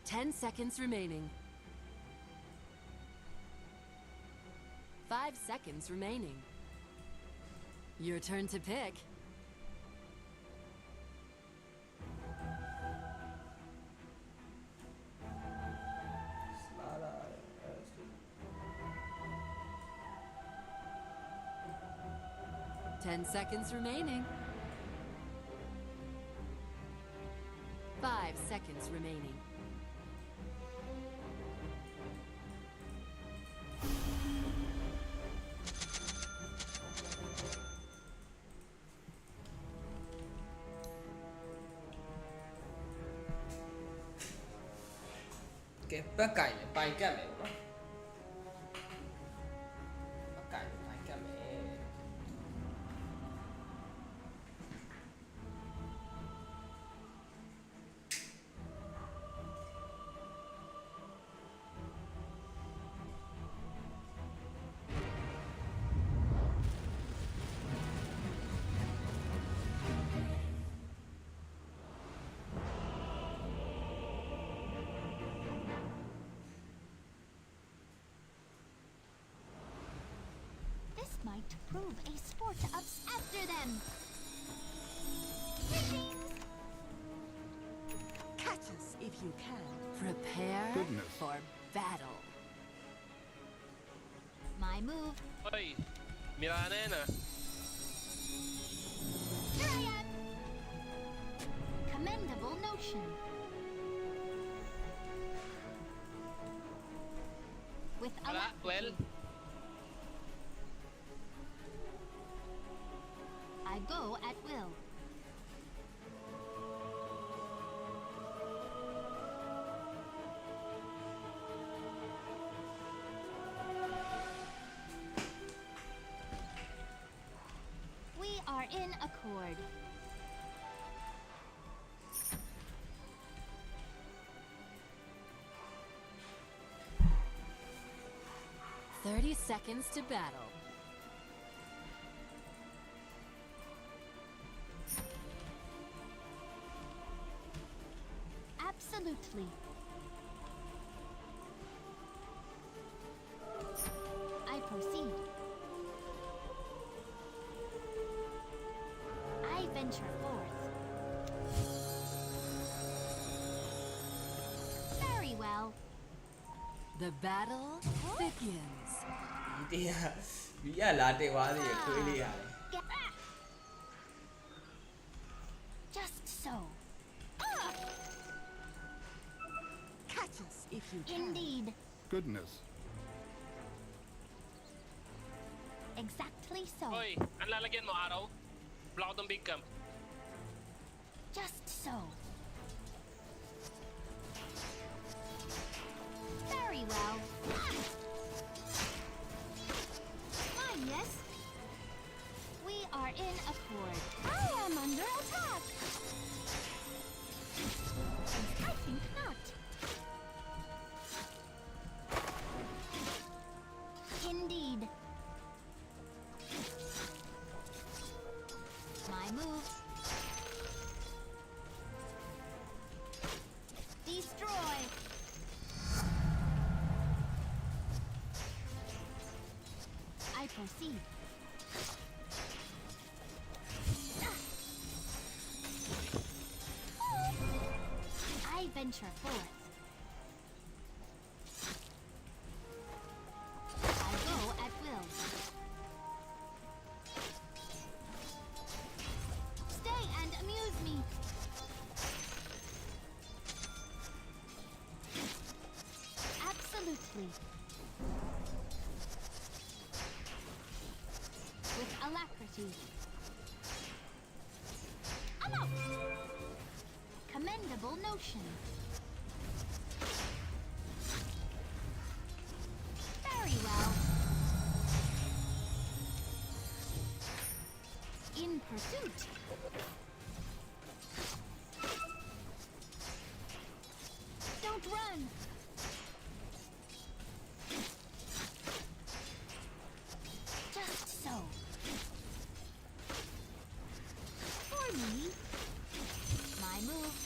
Ten seconds remaining. 5 seconds remaining. Your turn to pick. Smart 10 seconds remaining. 5 seconds remaining. Okay, ဘက်ကင်လည်းပိုင်ကတ်မယ်ပေါ့နော်ဘက်ကင်လည်းပိုင်ကတ်မယ် This might prove a sport after them. Catch us if you can. Prepare Goodness. for battle. My move. เฮ้ย มีร้านแน่นะ Here I am. Commendable notion. With เอาละเวล alacrity, I go at will. We are in accord. Thirty seconds to battle. Absolutely. I proceed. I venture forth. Very well. The battle begins. ဒီတရားဒီကလာတက်သွားသေးတယ်ခွေးလေးရတယ် Just so. Catch us if you can. Indeed. Goodness. Exactly so. เฮ้ย อันlalagyan mo araw. Block ng big camp. Just so. Very well. Fine, yes. We are in accord. I am under attack. I think not. Indeed. venture forth. I go at will. Stay and amuse me. Absolutely. With alacrity. I'm out. Commendable notion. Very well. In pursuit. Don't run. Just so. For me. My move.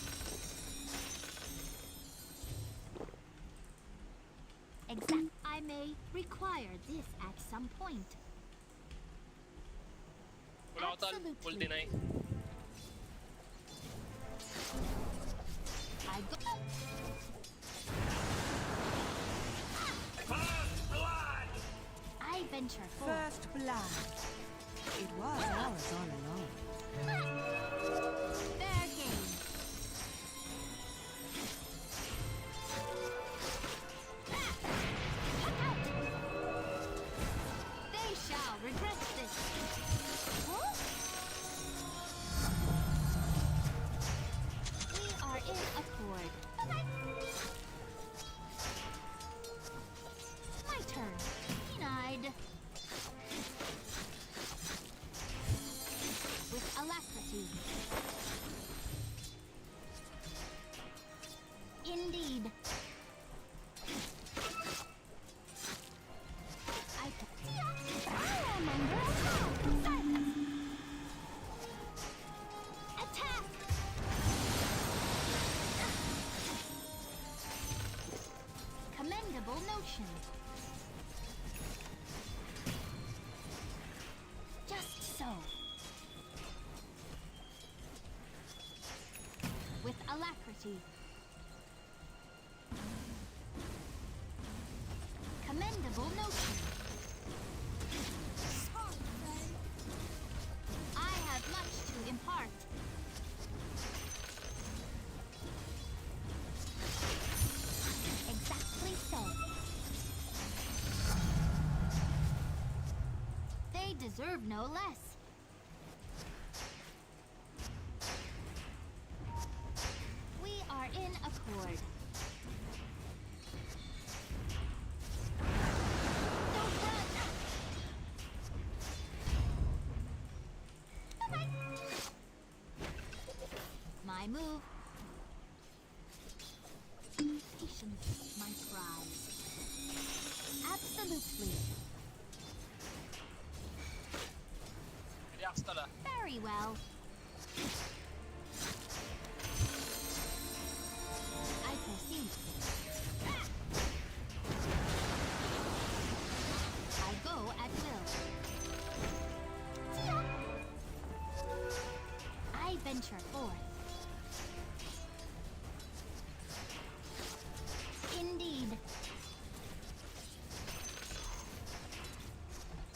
Exact. I may require this at some point. Wala ko tol. Full deny. I go. I venture forth. First blood. It was ours all along. Fair game. Look out! They shall regret this. Huh? We are in accord. My turn. Denied. With alacrity. Indeed. I am under attack. Attack. Commendable notion. Just so. With alacrity. Commendable notion. I have much to impart. Exactly so. They deserve no less. We are in accord. Don't run! My move. Patience, my prize. Absolutely. React tol ah. Very well. I proceed. I go at will. I venture forth. Indeed.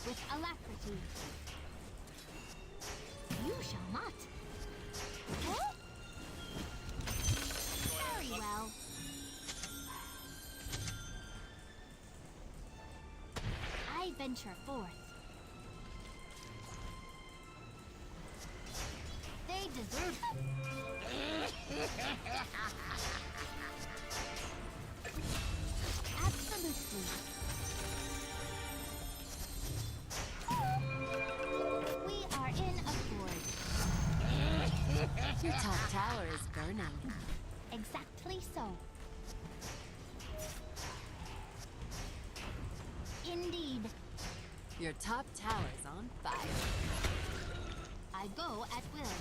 With alacrity. You shall not. Huh? Very well. I venture forth. They deserve. Absolutely. We are in accord. Your top tower is burning. Exactly so. Indeed. Your top tower is on fire. I go at will.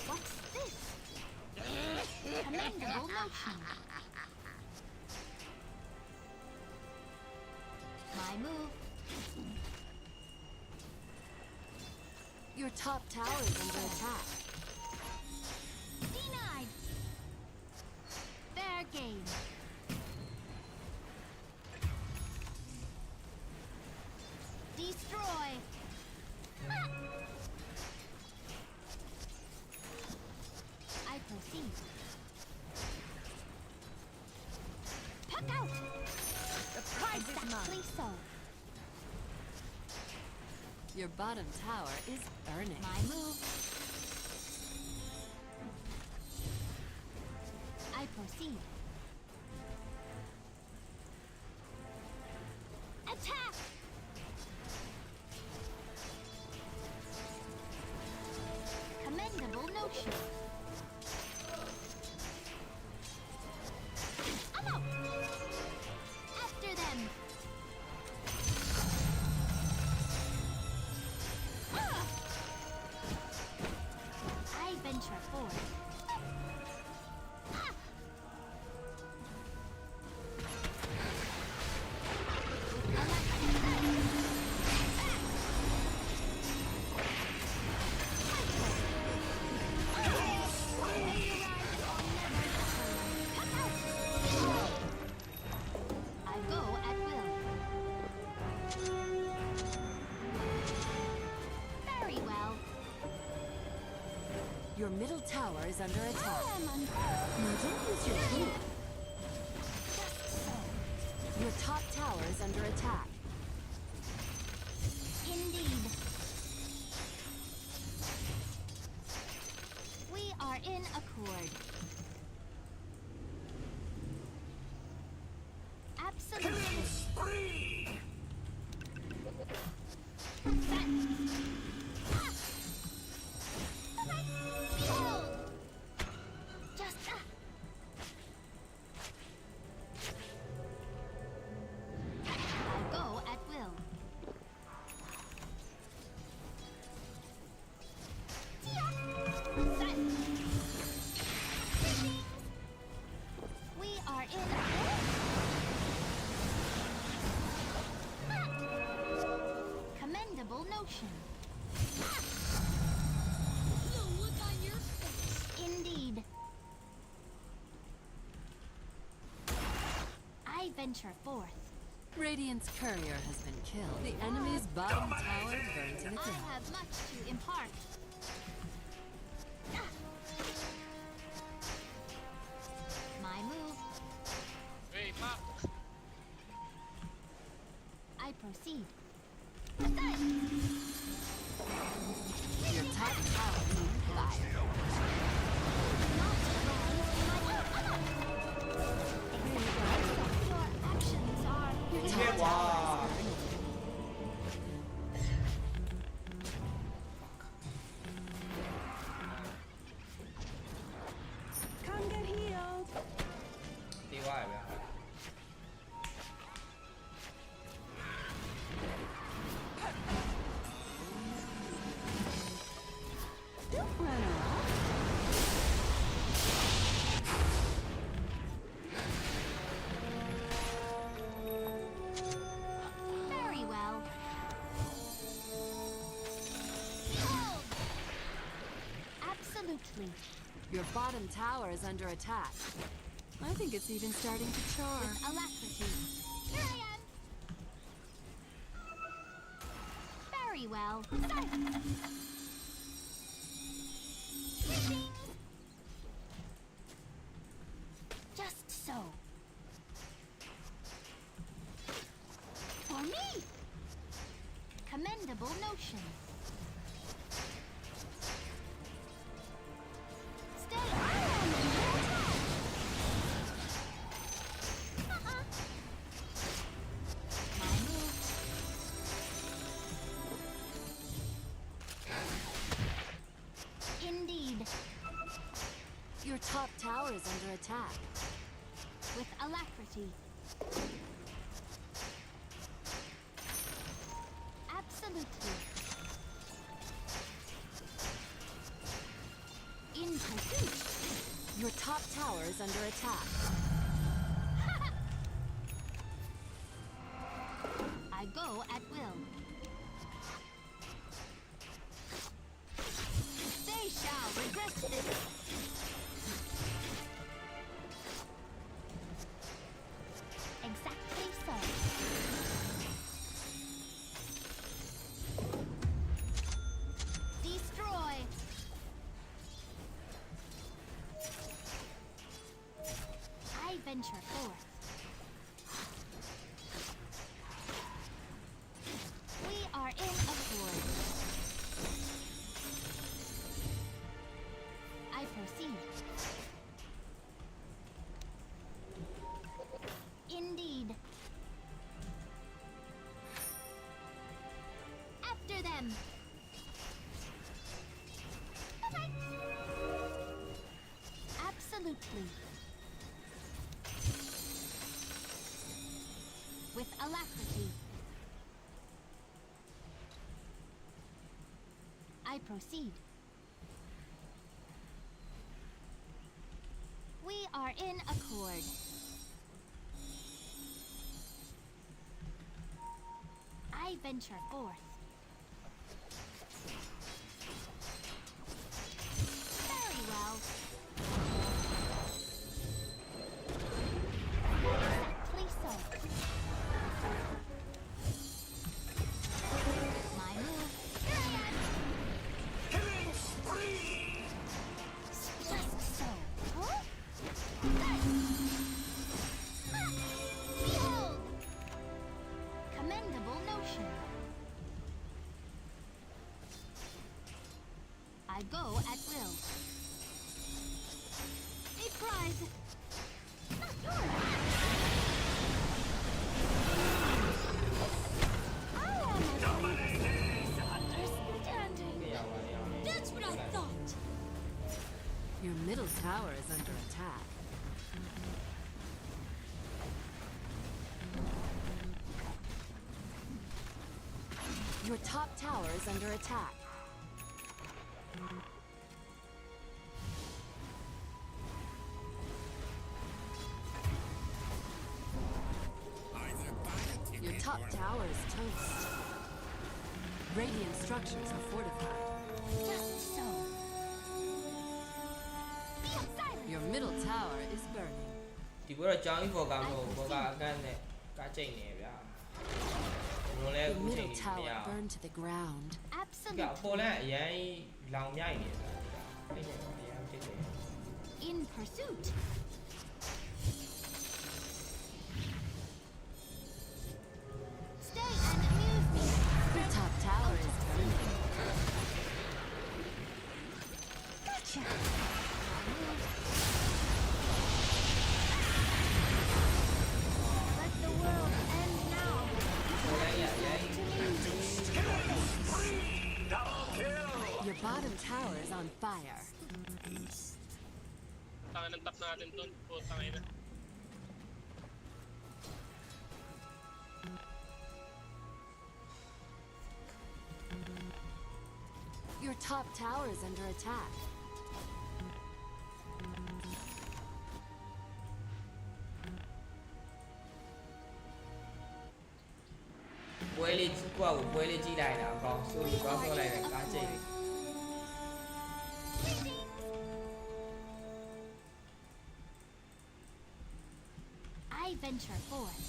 What's this? Commendable motion. My move. Your top tower is under attack. destroy. Ah! I proceed. Puck out. The prize is Exactly mine. so. Your bottom tower is burning. My move. I proceed. Attack! Commendable notion. I'm out! After them! Ah! I venture forth. Ah! I go at will. Very well. Your middle tower is under attack. I am on Now don't lose your cool. just so. Your top tower is under attack. Indeed. We are in accord. Absolutely. Spree! Behold! Just I go at will. We are in commendable notion. The look on your face. Indeed. I venture forth. Radiant's courier has been killed. The enemy's bottom tower burns to the I ground. have much to impart. Ah. My move. Hey, Matt. I proceed. Your top tower needs fire. Your actions are. 이게 와. Come get healed. Đi qua rồi. Don't run around. Very well. Hold. Absolutely. Your bottom tower is under attack. I think it's even starting to char. With alacrity. Here I am. Very well. Greetings. Just so. For me. Commendable notion. Stay. I am under attack. My move. Indeed. Your top tower is under attack. With alacrity. Absolutely. In pursuit. Your top tower is under attack. I go at will. They shall regret this. Exactly so. venture forth. We are in accord. I proceed. Indeed. After them. Bye-bye. Absolutely. With alacrity. I proceed. We are in accord. I venture forth. Very well. Exactly so. My move. Here I am. Killing spree! Just so. Huh? Behold! Commendable notion. I go at will. A prize. Not yours. I am understanding. That's what I thought. Your middle tower is under attack. Your top tower is under attack. Your top tower is toast. Radiant structures are fortified. Just so. Be silent. Your middle tower is burning. ဒီပွဲတော့ကြောင်းကြီးပေါ်ကမဟုတ်ဘောကအကန့်နဲ့ကားချိန်နေဗျာဘုံလဲ The အခုချိန် middle ကြီးမ tower ရ burned to the ground. ဘူးက Absolutely. အပေါ်လဲအရင်လောင်မြိုက်နေတာအဲ့ဒါအရင်ဖြစ်တယ် In pursuit. Stay and amuse me. Your top tower is burning. Gotcha. Let the world end now. ပေါ်လဲရအရင် Double kill! Your bottom tower is on fire. Tangin ng tap natin to. Putang ina. Your top tower is under attack. ။ပွဲလေးကိုယ့်အကိုပွဲလေးကြည့်လိုက်တာအကောင်းဆိုပြီးသွားဆောလိုက်တယ်ကားချိန် I venture forth.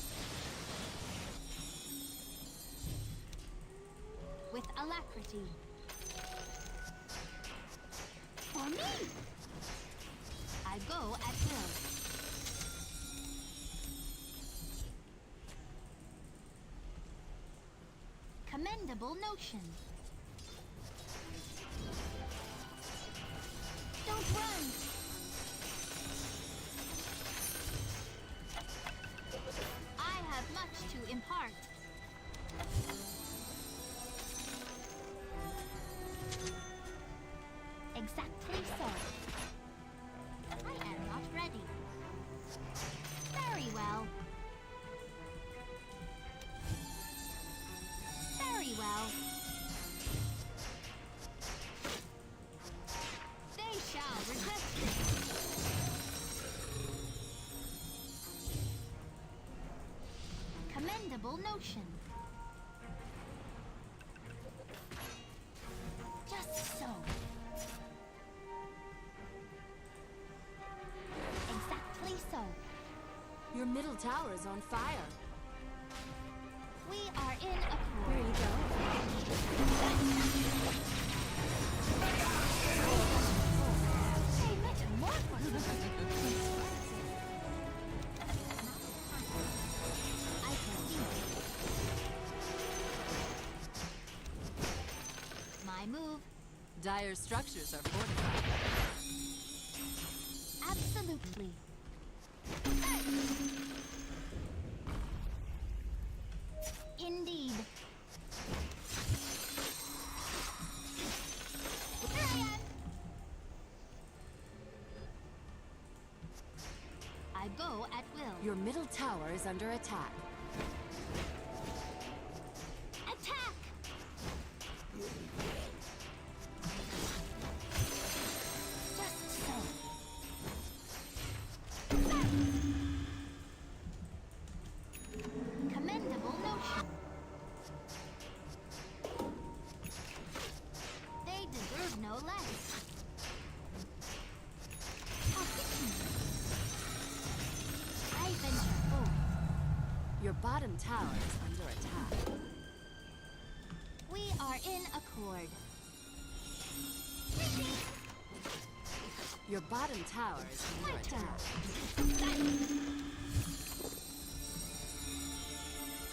With alacrity. For me! I go at will. Commendable notion. Don't run! I have much to impart. Exactly so. I am not ready. Very well. Very well. They shall regret this. Commendable notion. Just so. Exactly so. Your middle tower is on fire. We are in accord. Here you go. A metamorphosis. Dire's structures are fortified. Absolutely. Indeed. Here I am. I go at will. Your middle tower is under attack. Attack! Just so. Commendable notion. They deserve no less. How fitting. I venture forth. Your bottom tower is under attack. We are in accord. Your bottom tower is under My turn. attack.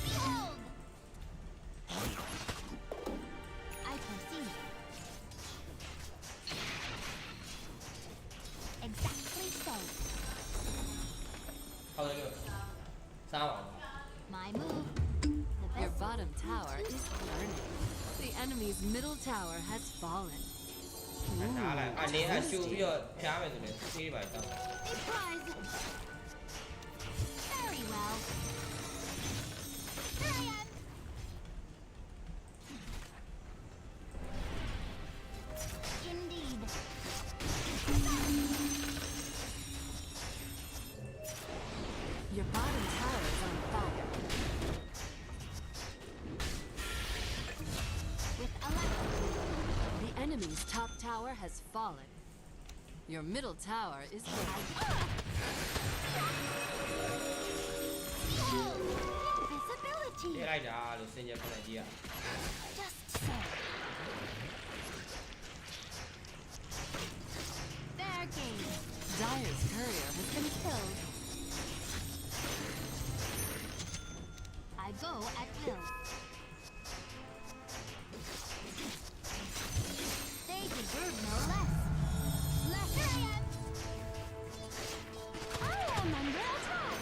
Behold! I proceed. Exactly so. ဟုတ်တယ်စားပါဦး My move. The Your best bottom tower is burning. The enemy's middle tower has fallen. ဒါလိုက်အနေအရှူပြီးတော့ဖြားမယ်ဆိုလည်းသေးပါတော့ a prize. Very well. Here I am. Indeed. Your bottom tower is on fire. With alacrity. The enemy's top tower has fallen. Your middle tower is ready. Behold! Visibility. ပြလိုက်တာလို့စင်ကြယ်ဖက်ကြီးอ่ะ Just so. Fair game. Dire's courier has been killed. I go at will. They deserve no less. Here I am. I am under attack.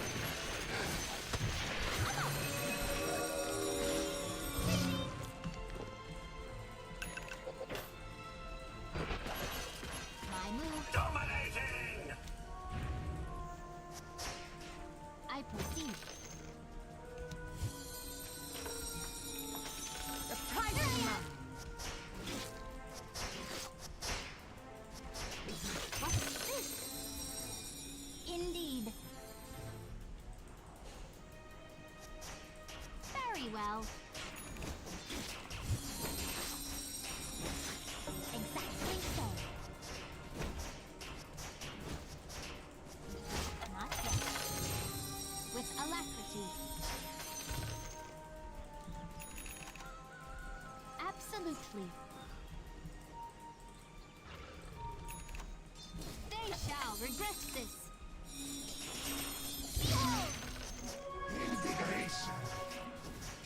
My move. Dominating! I proceed. The prize is mine. What's this? Indeed. Very well. Exactly so. Not yet. With alacrity. Absolutely. They shall regret this. Behold!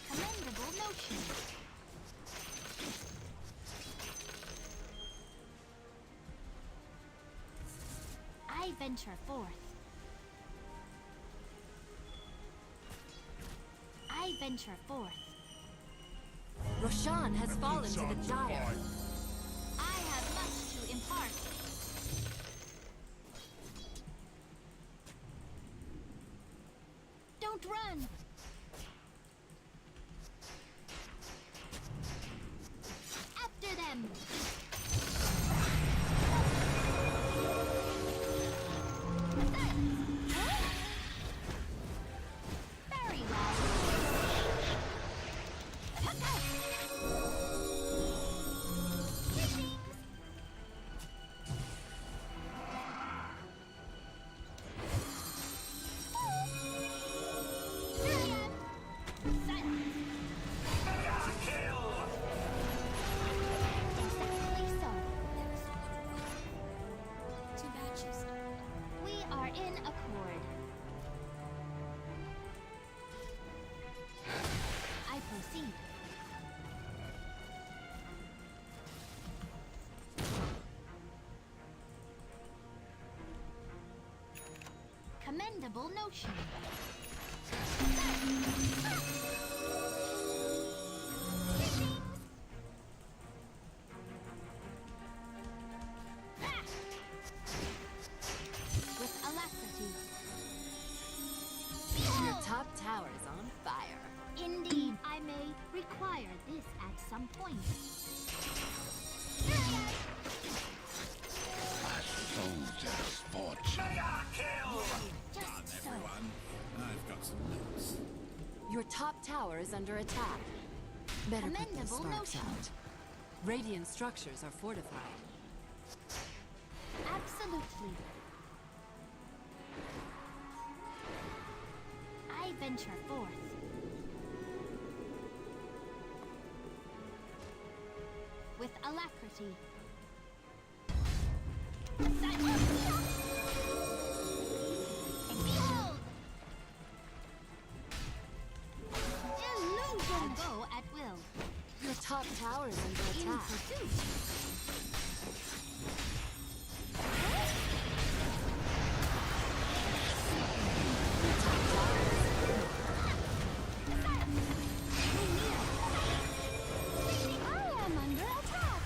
Commendable notion. I venture forth. I venture forth. Roshan has fallen to the Dire. I have much to impart. Don't run! After them! Very well. Exactly so. Two matches. We are in accord. I proceed. Commendable notion. With alacrity. Your top tower is on fire. Indeed, I may require this at some point. Soldier's fortune. Mega kill! Just so. I've got some notes. Your top tower is under attack. Better put those Commendable sparks notion. out. Radiant structures are fortified. Absolutely. I venture forth. With alacrity. And behold! Illusion! Go at will. Your top tower is under In attack. pursuit. I am under attack.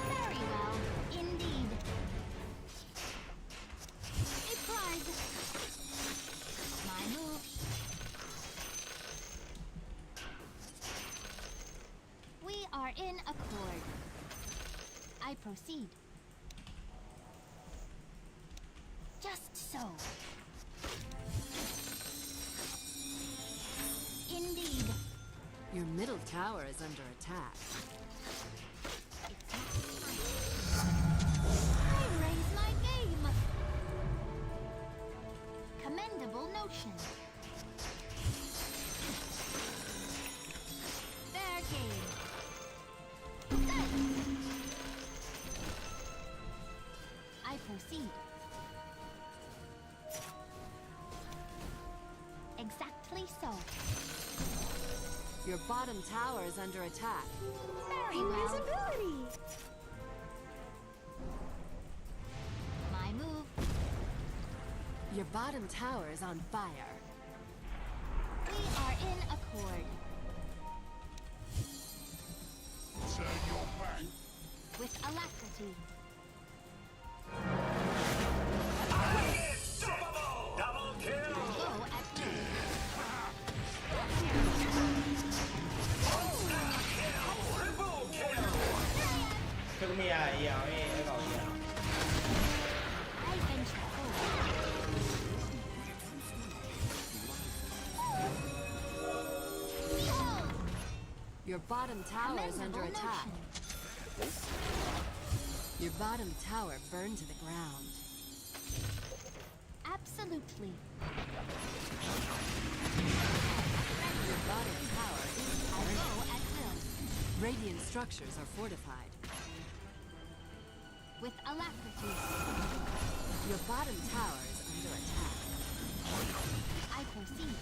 Very well, indeed. A prize. My move. We are in accord. I proceed. Just so. Indeed. Your middle tower is under attack. I raise my game. Commendable notion. Fair game. I proceed. Exactly so. Your bottom tower is under attack. Very well. My move. Your bottom tower is on fire. We are in accord. Turn your back. With alacrity. Unstoppable! Double kill! Go at will. Triple kill! သူမရအေးအောင်အေးအဲ့ကောင်ကြီး I venture forward. Behold! Your bottom tower is under Commendable attack. notion. Your bottom tower burned to the ground. Absolutely. Your bottom tower is I burning. go at will. Radiant structures are fortified. With alacrity. Your bottom tower is under attack. I proceed.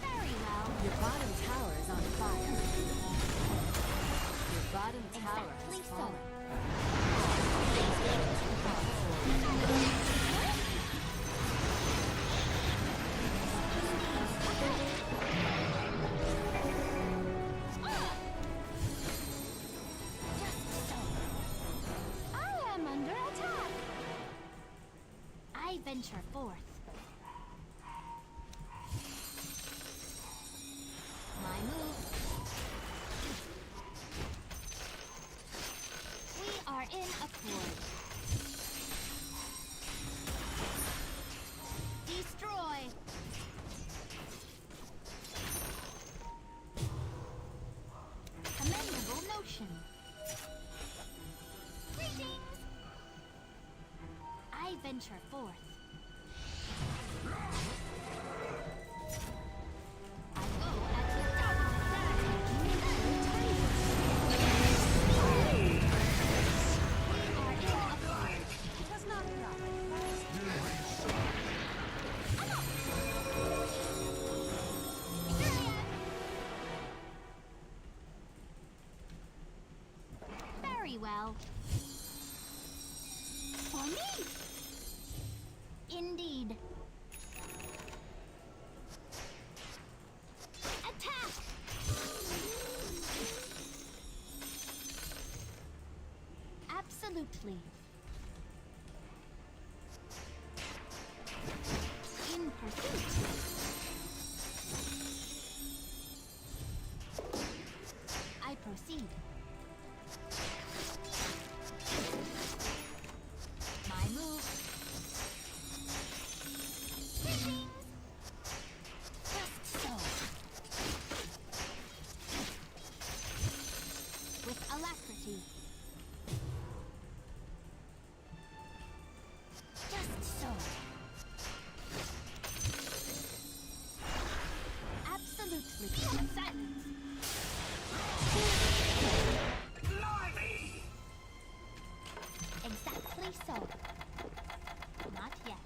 Very well. Your bottom tower is on fire. Your bottom tower Exactly has so. fallen. Just so. I am under attack. I venture forth. My move. We are in accord. Destroy. Commendable notion. Greetings. I venture forth. I go at your We are in accord. Does not Very well. For me. Indeed. Attack! Absolutely. In pursuit. I proceed. My move. Greetings. Just so. With alacrity. Just so. Absolutely. Silence. Exactly so. Not yet.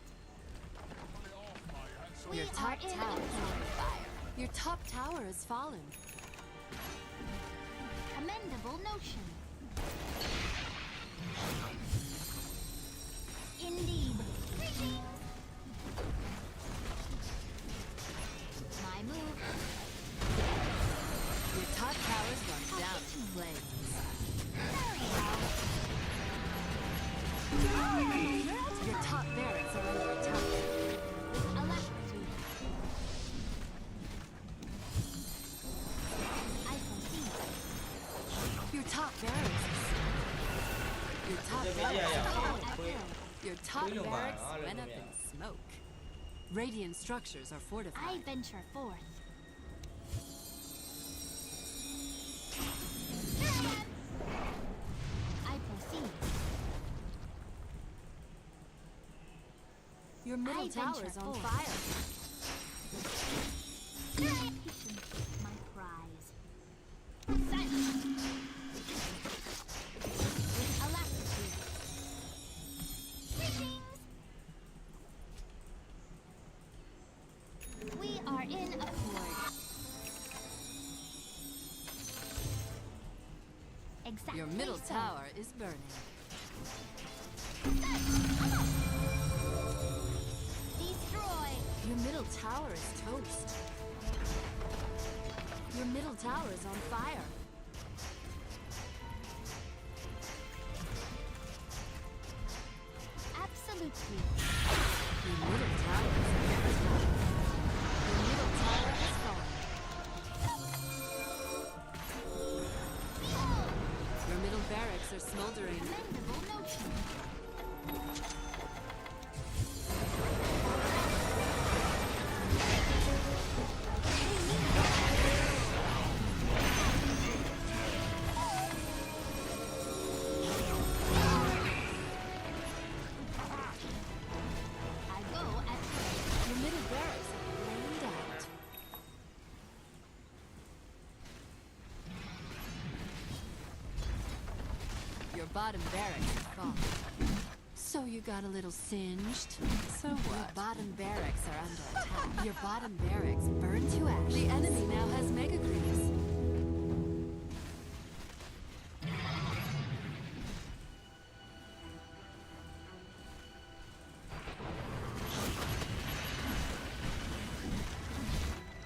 We Your are top in tower a is on fire. Your top tower has fallen. commendable notion. Indeed. Greetings. My move. Your top tower's gone down in flames. Very well. Your top barracks are under attack. With alacrity. I proceed. Your top barracks is... Your top barracks Your top barracks went up in smoke. Radiant structures are fortified. I venture forth. I proceed. Your middle I tower venture is on forth. fire. Patience, my prize. Silence. With alacrity. Greetings. We are in accord. Exactly. Your middle so. tower is burning. Destroy. Your middle tower is toast. Your middle tower is on fire. Absolutely. Your middle tower is under attack. Your middle tower has fallen. Your middle barracks are smoldering. Commendable notion. I go at first. Your middle barracks are flamed out. Your bottom barracks is fallen. So you got a little singed? So what? Your bottom barracks are under attack. Your bottom barracks burned to ash. The enemy now has mega creeps.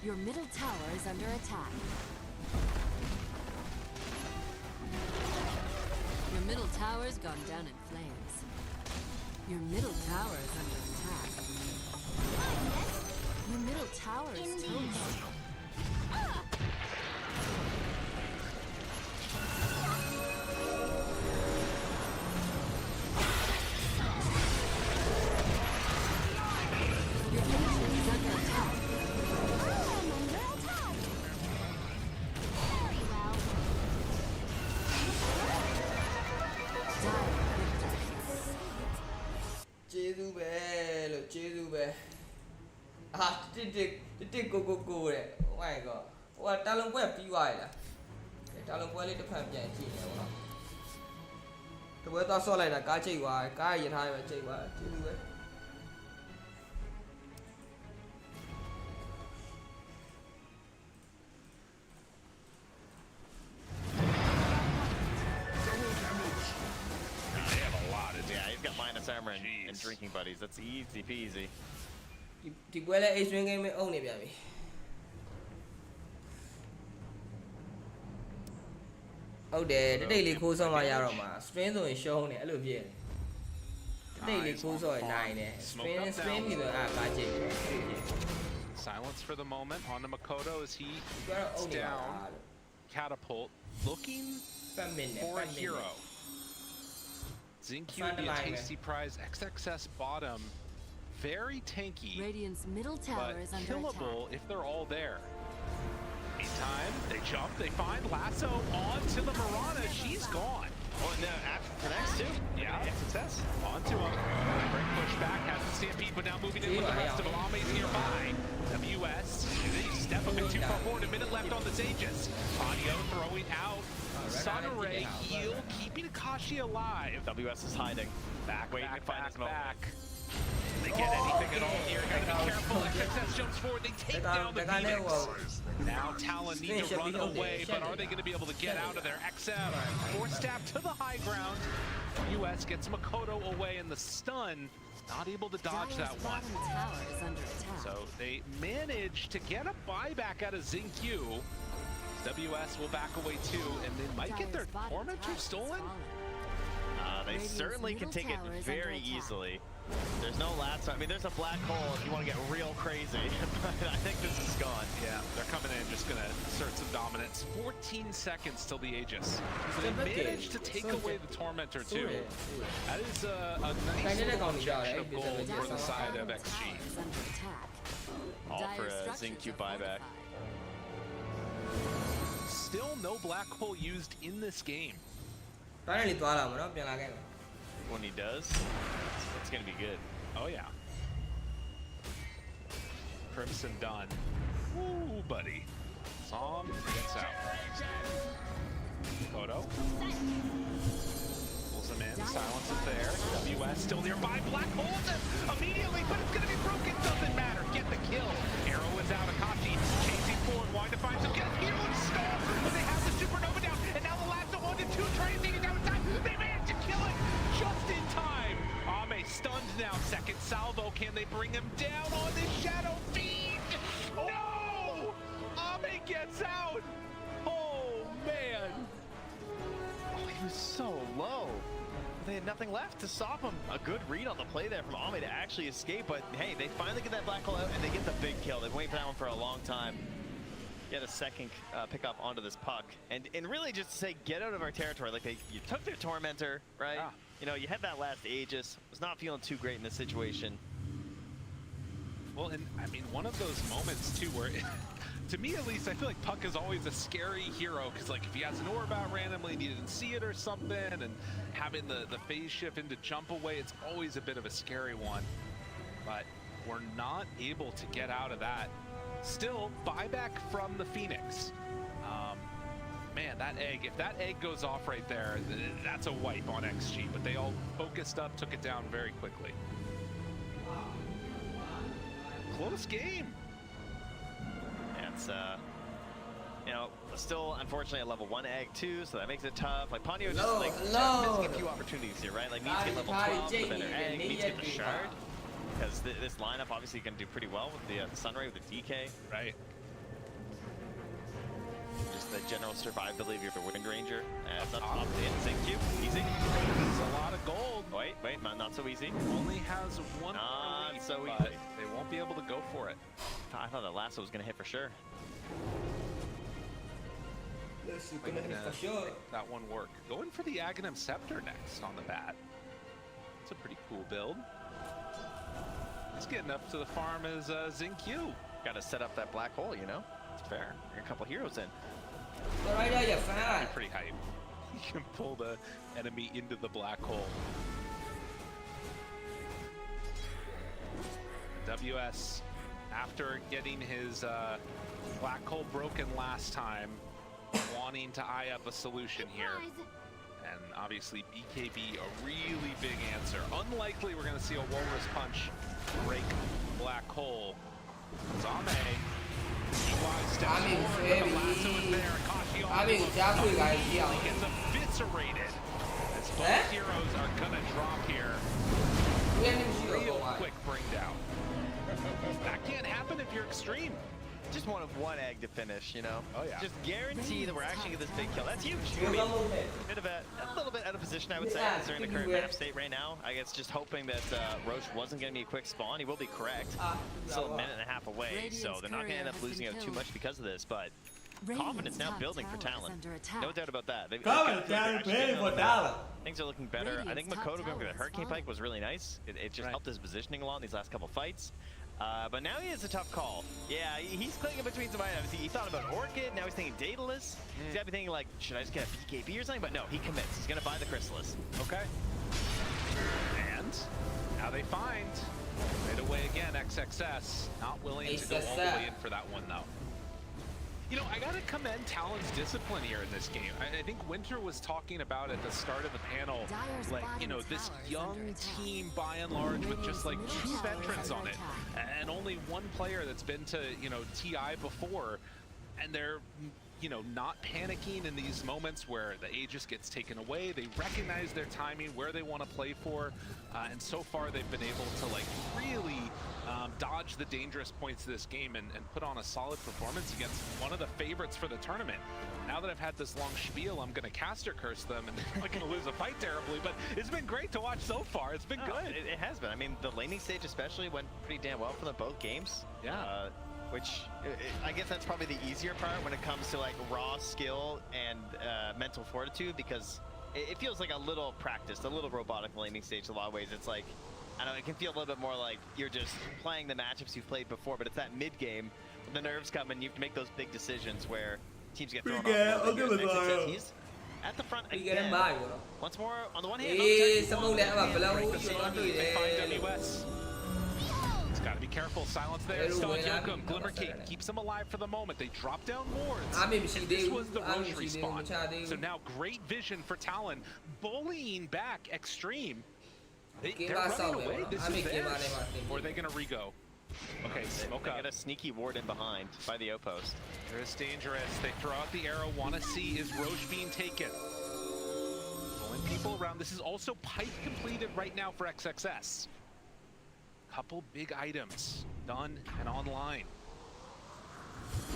Your middle tower is under attack. Your middle tower's gone down in flames. Your middle tower is under attack. Your middle tower is toast. Your ancient is under attack. I'm under attack. Very well. Dire victory. ကျေးဇူးပဲလို့ကျေးဇူးပဲအာတစ်ကိုတဲ့ oh my god ဟိုကတာလုံပွဲပြီးသွားရလားတာလုံပွဲလေးတစ်ဖက်ပြန်ကြည့်နေပါတော့တပွဲသွားဆော့လိုက်တာကားချိတ်သွားကားရထားပဲချိတ်သွားကျေးဇူးပဲ Double damage. Samra and drinking buddies. That's easy peasy. ဒီပွဲလဲ H swing game အုံနေပြန်ပြီဟုတ်တယ်တိတ်တိတ်လေးခိုးဆော့မှရတော့မှာ string ဆိုရင်ရှုံးတယ်အဲ့လိုဖြစ်နေတိတ်လေးခိုးဆော့ရင်နိုင်တယ် string ပြီးတော့ကားကြည့်တယ် Silence for the moment on the Makoto as he သူကတော့အုံ gets နေပါ down. လားလို့ Catapult looking ပတ်မင်းနဲ့ for ပတ် a မင်း hero. Zincu Find would be a a line, tasty prize. XXS bottom, very tanky, Radiant's middle tower but is under killable attack. if they're all there. Meantime, they jump, they find Lasso onto the Mirana. She's gone. Oh, and after connects too. Yeah, success. Onto him. Great push back, has the Stampede, but now moving in with the rest of them. Ame's nearby. WS, they step a bit too far forward. A minute left on the Sages. Audio throwing out. Sunray heal, keeping Akashi alive. WS is hiding. Back, Waiting back, to find back, his moment. back. They get anything at all here. Gotta be careful. XXS jumps forward. They take down the Phoenix. Now Talon need to run away, but are they going to be able to get out of there? XM force stab to the high ground. US gets Makoto away in the stun. Not able to dodge that one. Bottom tower is under attack. So they manage to get a buyback out of Zincu. WS will back away too, and they might get their Tormentor stolen. They certainly can take it very easily. There's no last. I mean, there's a black hole if you want to get real crazy. But I think this is gone. Yeah, they're coming in, just going to assert some dominance. 14 seconds till the Aegis. So they managed to take away the Tormentor too. That is a nice little injection of gold for the side of XG. Is under attack. All for Dire a structures Zincu are buyback. fortified. Still no black hole used in this game. Finally သွားလာမှာနော်ပြန်လာခဲ့မှာ When he does, it's going to be good. Oh yeah. Crimson done. Ooh, buddy. Song gets out. Photo. Pulls him in. Silence is there. WS still nearby. Black holds him immediately, but it's going to be broken. Doesn't matter. Get the kill. Arrow is out. Akashi chasing forward. Wide to find some kills. Huge storm, but they have the supernova down. And now the last 1-2 tries taking down time. They managed to kill it just in time. Ame stunned now. Second salvo. Can they bring him down on this Shadow Fiend? No! Ame gets out. Oh man. Oh, he was so low. They had nothing left to stop him. A good read on the play there from Ame to actually escape, but hey, they finally get that black hole out and they get the big kill. They've waited for that one for a long time. Get a second pickup onto this puck. And really just to say, get out of our territory. Like, you took their Tormentor, right? Yeah. You know, you had that last Aegis. Was not feeling too great in this situation. Well, and I mean, one of those moments too where, to me at least, I feel like Puck is always a scary hero because like if he has an orb out randomly and you didn't see it or something, and having the phase shift into jump away, it's always a bit of a scary one. But we're not able to get out of that. Still, buyback from the Phoenix. Man, that egg, if that egg goes off right there, that's a wipe on XG, but they all focused up, took it down very quickly. Close game. Yeah, it's, you know, still unfortunately a level 1 egg too, so that makes it tough. Like, Ponyo just like missing a few opportunities here, right? Like, needs to get level 12 with a better egg, needs to get the shard. Because this lineup obviously can do pretty well with the Sunray, with the DK. Right. Just the general survivability of your Wind Ranger. As up top, the Zincu. Easy. It's a lot of gold. Wait, not so easy. Only has one Not relief, so but easy. they won't be able to go for it. I thought that lasso was going to hit for sure. Make that one work. Going for the Aghanim Scepter next on the bat. It's a pretty cool build. He's getting up to the farm as Zincu. Got to set up that black hole, you know? It's fair. You're a couple heroes in. Pretty hype. You can pull the enemy into the black hole. WS, after getting his black hole broken last time, wanting to eye up a solution here. And obviously BKB, a really big answer. Unlikely we're going to see a Walrus Punch break black hole. Zame. Gets eviscerated as Both heroes are gonna drop here. ဒီကနေမရှိတော့ Real ပါ quick bring down. That can't happen if you're extreme. Just wanted one egg to finish, you know? Oh, yeah. Just guarantee that we're actually get this big kill. That's huge. I ဒီ mean, ကမဟုတ်တယ် bit of a little bit out of position, I would say, Yeah, considering the current map state right now. I guess just hoping that Roche wasn't going to be a quick spawn. He will be correct. Still a minute and a half away, so they're not going to end up losing out too much because of this. But confidence now building for Talon. No doubt about that. Things are looking better. I think Makoto going for the Hurricane Pike was really nice. It just helped his positioning a lot in these last couple fights. But now he has a tough call. Yeah, he's clinging between some items. He thought about Orchid, now he's thinking Daedalus. He's got to be thinking like, should I just get a BKB or something? But no, he commits. He's going to buy the Chrysalis. Okay. And now they find right away again XXS. Not willing to go all the way in for that one though. You know, I gotta commend Talon's discipline here in this game. I think Winter was talking about at the start of the panel, like, you know, this young team by and large with just like 2 veterans on it and only 1 player that's been to, you know, TI before, and they're, you know, not panicking in these moments where the Aegis gets taken away. They recognize their timing, where they want to play for, and so far they've been able to like really dodge the dangerous points of this game and put on a solid performance against one of the favorites for the tournament. Now that I've had this long spiel, I'm going to caster curse them and they're not going to lose a fight terribly, but it's been great to watch so far. It's been good. It has been. I mean, the laning stage especially went pretty damn well for them both games. Yeah. Which I guess that's probably the easier part when it comes to like raw skill and mental fortitude, because it feels like a little practiced, a little robotic laning stage in a lot of ways. It's like, I don't know, it can feel a little bit more like you're just playing the matchups you've played before, but it's that mid game when the nerves come and you have to make those big decisions where teams get thrown off. He's at the front again. Once more on the one hand. WS. He's got to be careful. Silence there. Stun Yokum. Glimmer King keeps him alive for the moment. They drop down wards. And this was the Roche respawn. So now great vision for Talon. Bullying back Extreme. They're running away. This is theirs. Or are they going to re-go? Okay, smoke they up. get a sneaky ward in behind by the outpost. They're dangerous. They throw out the arrow. Want to see is Roche being taken. Pulling people around. This is also pipe completed right now for XXS. Couple big items done and online.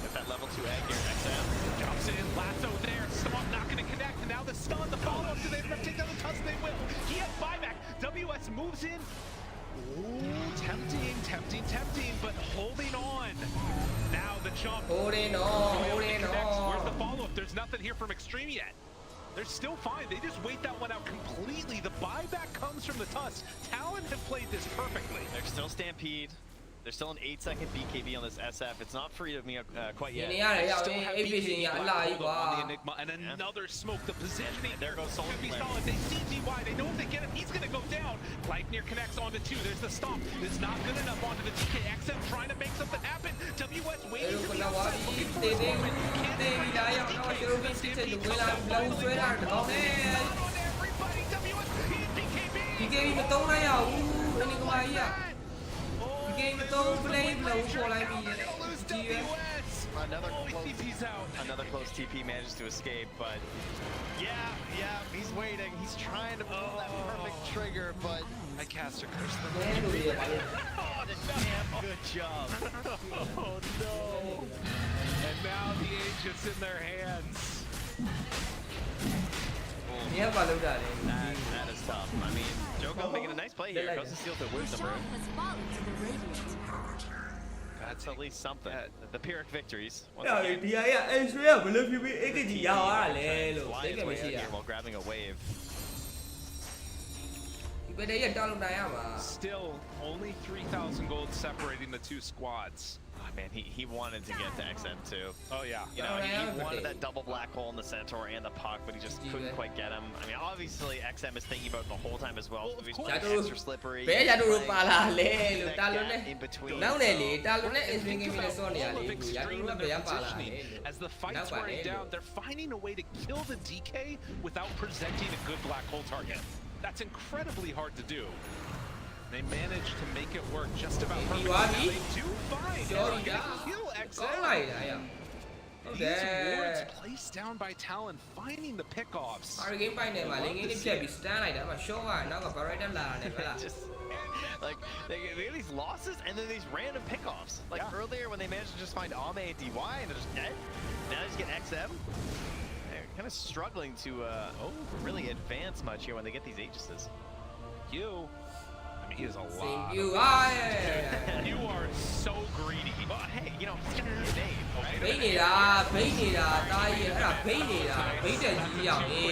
Get that level 2 egg here, XM. Jumps in, lasso there, Stomp not going to connect, and now the stun, the follow-up, do they take down the tusk? They will. He has buyback. WS moves in. Ooh, tempting, but holding on. Now the jump. Holding on. Where's the follow-up? There's nothing here from Extreme yet. They're still fine. They just wait that one out completely. The buyback comes from the tusk. Talon have played this perfectly. There's still Stampede. There's still an 8-second BKB on this SF. It's not free to me quite yet. Still have BKB on the Enigma, and another smoke. The positioning there goes Soul could be solid. They see GY. They know if they get him, he's going to go down. Lightning connects onto 2. There's the stomp. It's not good enough onto the DK. XM trying to make something happen. WS waiting to the outside. Another close TP manages to escape, but yeah, he's waiting. He's trying to pull that perfect trigger, but I caster curse them. Damn good job. Oh no! And now the Aegis in their hands. That is tough. I mean, Joko making a nice play here. Goes to steal the wisdom rune. That's at least something. The Pyrrhic victories. Once again. Fly his way out here while grabbing a wave. Still, only 3,000 gold separating the 2 squads. Oh, man, he wanted to get to XM2. Oh, yeah. You know, he wanted that double black hole in the Centaur and the puck, but he just couldn't quite get him. I mean, obviously, XM is thinking about it the whole time as well. So he's playing extra slippery. In between. As the fight's wearing down, they're finding a way to kill the DK without presenting a good black hole target. That's incredibly hard to do. They managed to make it work just about perfectly. Now they do find kill XM. These wards placed down by Talon, finding the pickoffs. အာဂိမ်းပိုင်နေမှာလင်းငင်းလေးဖြတ်ပြီး stand လိုက်တာမှ short ကနောက်က barrier လာတယ်ဗျာ Just like they get these losses and then these random pickoffs. Like earlier when they managed to just find Ame and DY and they're just dead. Now they just get XM. They're kind of struggling to really advance much here when they get these Aegises. You. I mean, he is a lot. Thank you. You are so greedy. Well, hey, you know, he's gonna be a name. Right? ဘိနေတာတားကြီးအဲ့ဒါဘိနေတာဘိတက်ကြီးရောက်နေ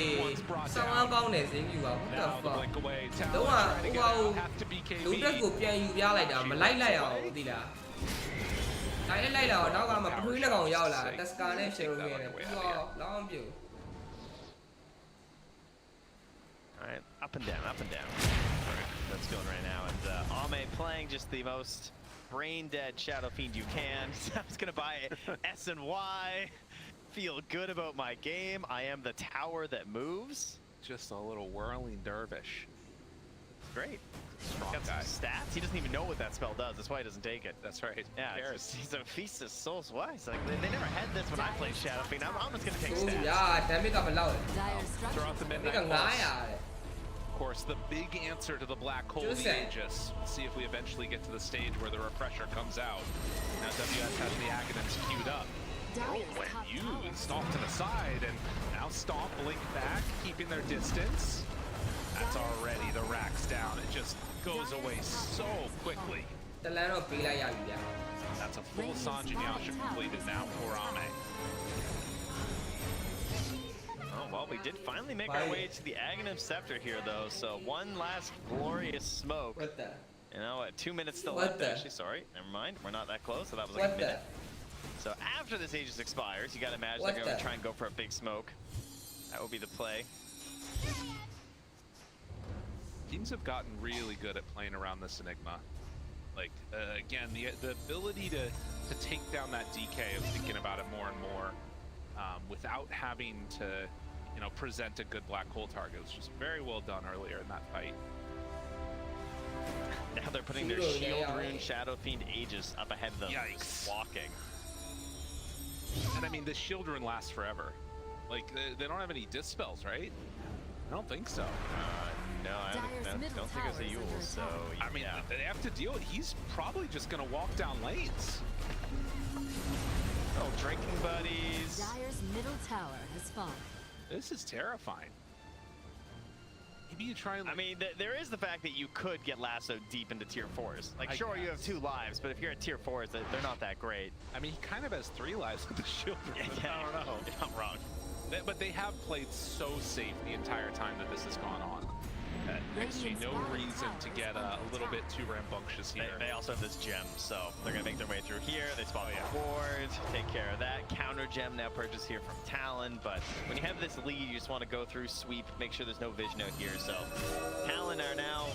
ဆောင်းအောင်ကောင်းတယ်စင်းယူပါ what the Now the fuck blink away. တော့ Talon trying to get out. ဟို Have to be လူတက် KB. ကိုပြန်ယူပြလိုက်တာမလိုက်လိုက်အောင်သိလားလိုက်လိုက်တော့နောက်ကမှပထဝီလက်ကောင်ရောက်လာတက်စကာနဲ့ရှယ်ရိုခဲ့တယ်ပြီးတော့လောင်းပြုတ် All right, up and down, up and down. All right, that's going right now. And Ame playing just the most brain-dead Shadow Fiend you can. I was going to buy S and Y. Feel good about my game. I am the tower that moves. Just a little whirling dervish. Great. Strong Got guy. some stats. He doesn't even know what that spell does. That's why he doesn't take it. That's right. Yeah, Who cares? he's a feast of souls. Why? It's like they never had this when I played Shadow Fiend. I'm just going to take ဟို stats. ရာ damage ကဘယ်လောက်လဲ Dire Throw out the structures. ဒီ midnight က pulse. 900တဲ့ Of course, the big answer to the black hole, Just the saying. Aegis. Let's see if we eventually get to the stage where the refresher comes out. Now WS has the Aghanim's queued up. Dire's When top used tower. off to the side, and now Stomp, blink back, keeping their distance. That's already the racks down. It just goes away so quickly. တလန်းတော့ပေးလိုက်ရပြီဗျာ That's a full Sanjin Yasha completed now for Ame. Oh, well, we did finally make our way to the Aghanim Scepter here, though. So one last glorious smoke. what the You know what? 2 minutes still What left, the? actually. Sorry, never mind. We're not that close, so that was like what a the minute. So after this Aegis expires, you gotta imagine What they're gonna the? try and go for a big smoke. That would be the play. Teams have gotten really good at playing around this Enigma. Like, again, the ability to take down that DK, I was thinking about it more and more, without having to, you know, present a good black hole target. It was just very well done earlier in that fight. Now they're putting their Shield Rune Shadow Fiend Aegis up ahead of them. Yikes. Just walking. And I mean, the Shield Rune lasts forever. Like, they don't have any dispels, right? I don't think so. No, I don't think it's a Yule, so I mean, yeah. they have to deal with. He's probably just gonna walk down lanes. Oh, drinking buddies. Dire's middle tower has fallen. This is terrifying. Maybe you try and. I mean, there is the fact that you could get lassoed deep into tier 4s. Like, I sure, you have guess. 2 lives, but if you're at tier 4s, they're not that great. I mean, he kind of has 3 lives with the Shield Rune. Yeah, I don't know. You're not wrong. But they have played so safe the entire time that this has gone on. I see no reason to get a little bit too rambunctious here. They also have this gem, so they're gonna make their way through here. They spot the board, take care of that. Counter gem now purchased here from Talon, but when you have this lead, you just want to go through, sweep, make sure there's no vision out here. So Talon are now,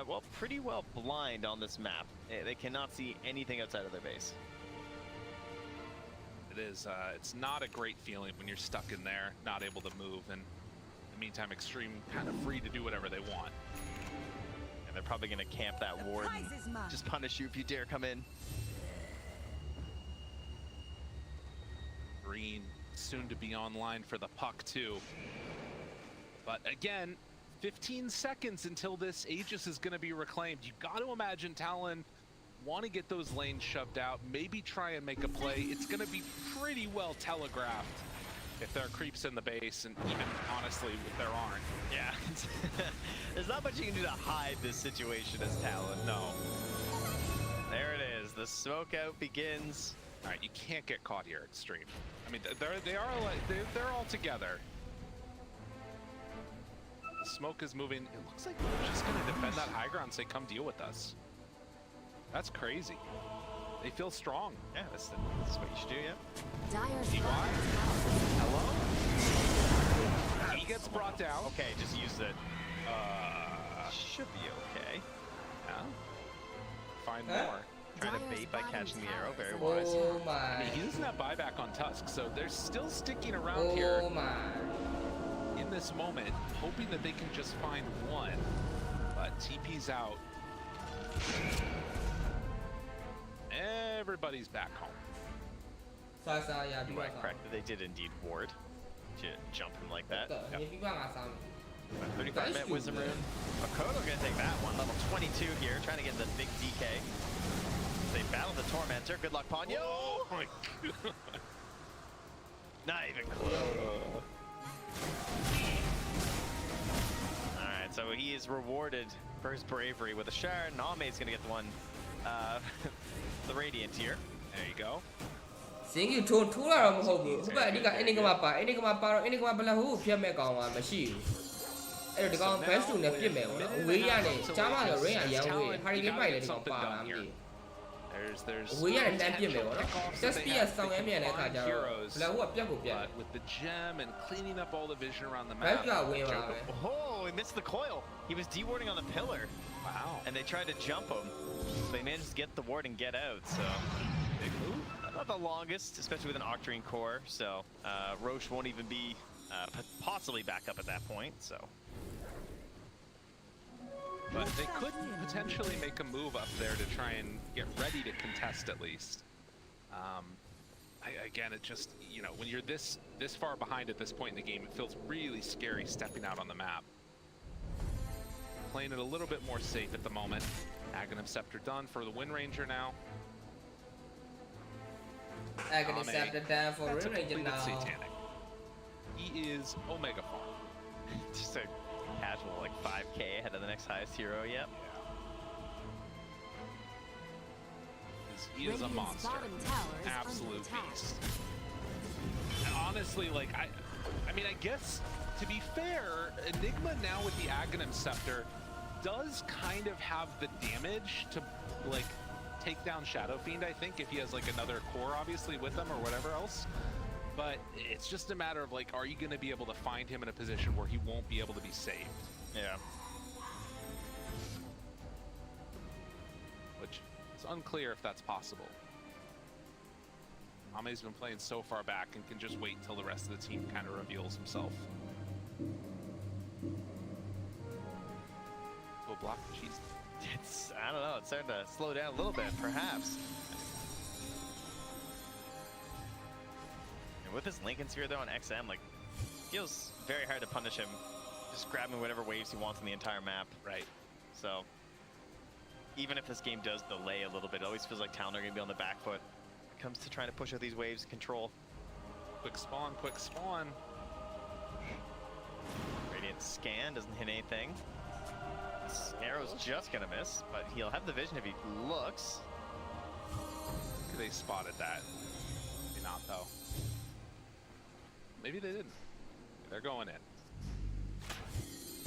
well, pretty well blind on this map. They cannot see anything outside of their base. It is. It's not a great feeling when you're stuck in there, not able to move, and in the meantime, Extreme kind of free to do whatever they want. And they're probably gonna camp that ward and just punish you if you dare come in. Green soon to be online for the puck too. But again, 15 seconds until this Aegis is going to be reclaimed. You got to imagine Talon want to get those lanes shoved out, maybe try and make a play. It's going to be pretty well telegraphed if there are creeps in the base, and even honestly if there aren't. Yeah, there's not much you can do to hide this situation as Talon. No. There it is. The smoke out begins. All right, you can't get caught here, Extreme. I mean, they're all together. The smoke is moving. It looks like they're just going to defend that high ground and say, come deal with us. That's crazy. They feel strong. Yeah, that's what you should do, yeah. Dire's DY? Hello? He gets brought down. Okay, just use it. Should be okay. Yeah. Find Huh? more. Trying to Dire's bait by bottom catching the tower arrow. is Very under wise. oh I my mean, he doesn't have buyback on Tusk, so they're still sticking around here oh my in this moment, hoping that they can just find one. But TP's out. Everybody's back home. စားစားရပြီး You တော့ are correct that they did indeed ward to jump him like that. မြင်ပြီးမှငါစားမယ် 35-minute Wisdom Rune. Makoto gonna take that one. Level 22 here, trying to get the big DK. They battle the Tormentor. Good luck, Ponyo. Oh my god. Not even close. Alright, so he is rewarded for his bravery with a shard. Name's gonna get the one, the Radiant here. There you go. စင်ကြီးထိုးလာတော့မဟုတ်ဘူးအခုကအဓိကအင်ဒီကမှာပါအင်ဒီကမှာပါတော့အင်ဒီကမှာဘယ်လောက်ဟိုဖြတ်မဲ့ကောင်မှမရှိဘူးအဲ့တော့ဒီကောင် best 2နဲ့ပြစ်မယ်ပေါ့နော်အဝေးရနဲ့ကြားမှာတော့ rain အရန်ဝေး Harry လေးပိုက်လည်းဒီကောင်ပါလာမသိ There's အဝေးရနဲ့တန်းပြစ်မယ်ပေါ့နော် test ပြဆောင်ရမ်းမြန်တဲ့အခါကျတော့ဘယ်လောက်ဟိုကပြတ်ကိုပြတ် but with the gem and cleaning up all the vision around the Best map. ကဝင်ပါပဲ Oh, he missed the coil. He was dewarding on the pillar. Wow. And they tried to jump him. They managed to get the ward and get out, so Big move. not the longest, especially with an Octarine core. So Roche won't even be possibly back up at that point. So, But they could potentially make a move up there to try and get ready to contest at least. Again, it just, you know, when you're this far behind at this point in the game, it feels really scary stepping out on the map. Playing it a little bit more safe at the moment. Aghanim Scepter done for the Wind Ranger now. Aghanim Scepter done for That's a Wind Ranger completed now. satanic. He is Omega Farm. just a casual like 5k ahead of the next highest hero. Yep. He is a monster. Absolute beast. And honestly, like, I mean, I guess, to be fair, Enigma now with the Aghanim Scepter does kind of have the damage to, like, take down Shadow Fiend, I think, if he has, like, another core, obviously, with him or whatever else. But it's just a matter of, like, are you going to be able to find him in a position where he won't be able to be saved? Yeah. Which is unclear if that's possible. Ame's been playing so far back and can just wait until the rest of the team kind of reveals himself. Will block the cheese. It's, I don't know, it's starting to slow down a little bit, perhaps. And with his Lincoln Sphere though on XM, like, feels very hard to punish him. Just grabbing whatever waves he wants on the entire map. Right. So, even if this game does delay a little bit, it always feels like Talon are going to be on the back foot. When it comes to trying to push out these waves, control. Quick spawn, quick spawn. Radiant scan, doesn't hit anything. Arrow's just going to miss, but he'll have the vision if he looks. They spotted that. Maybe not, though. Maybe they didn't. They're going in.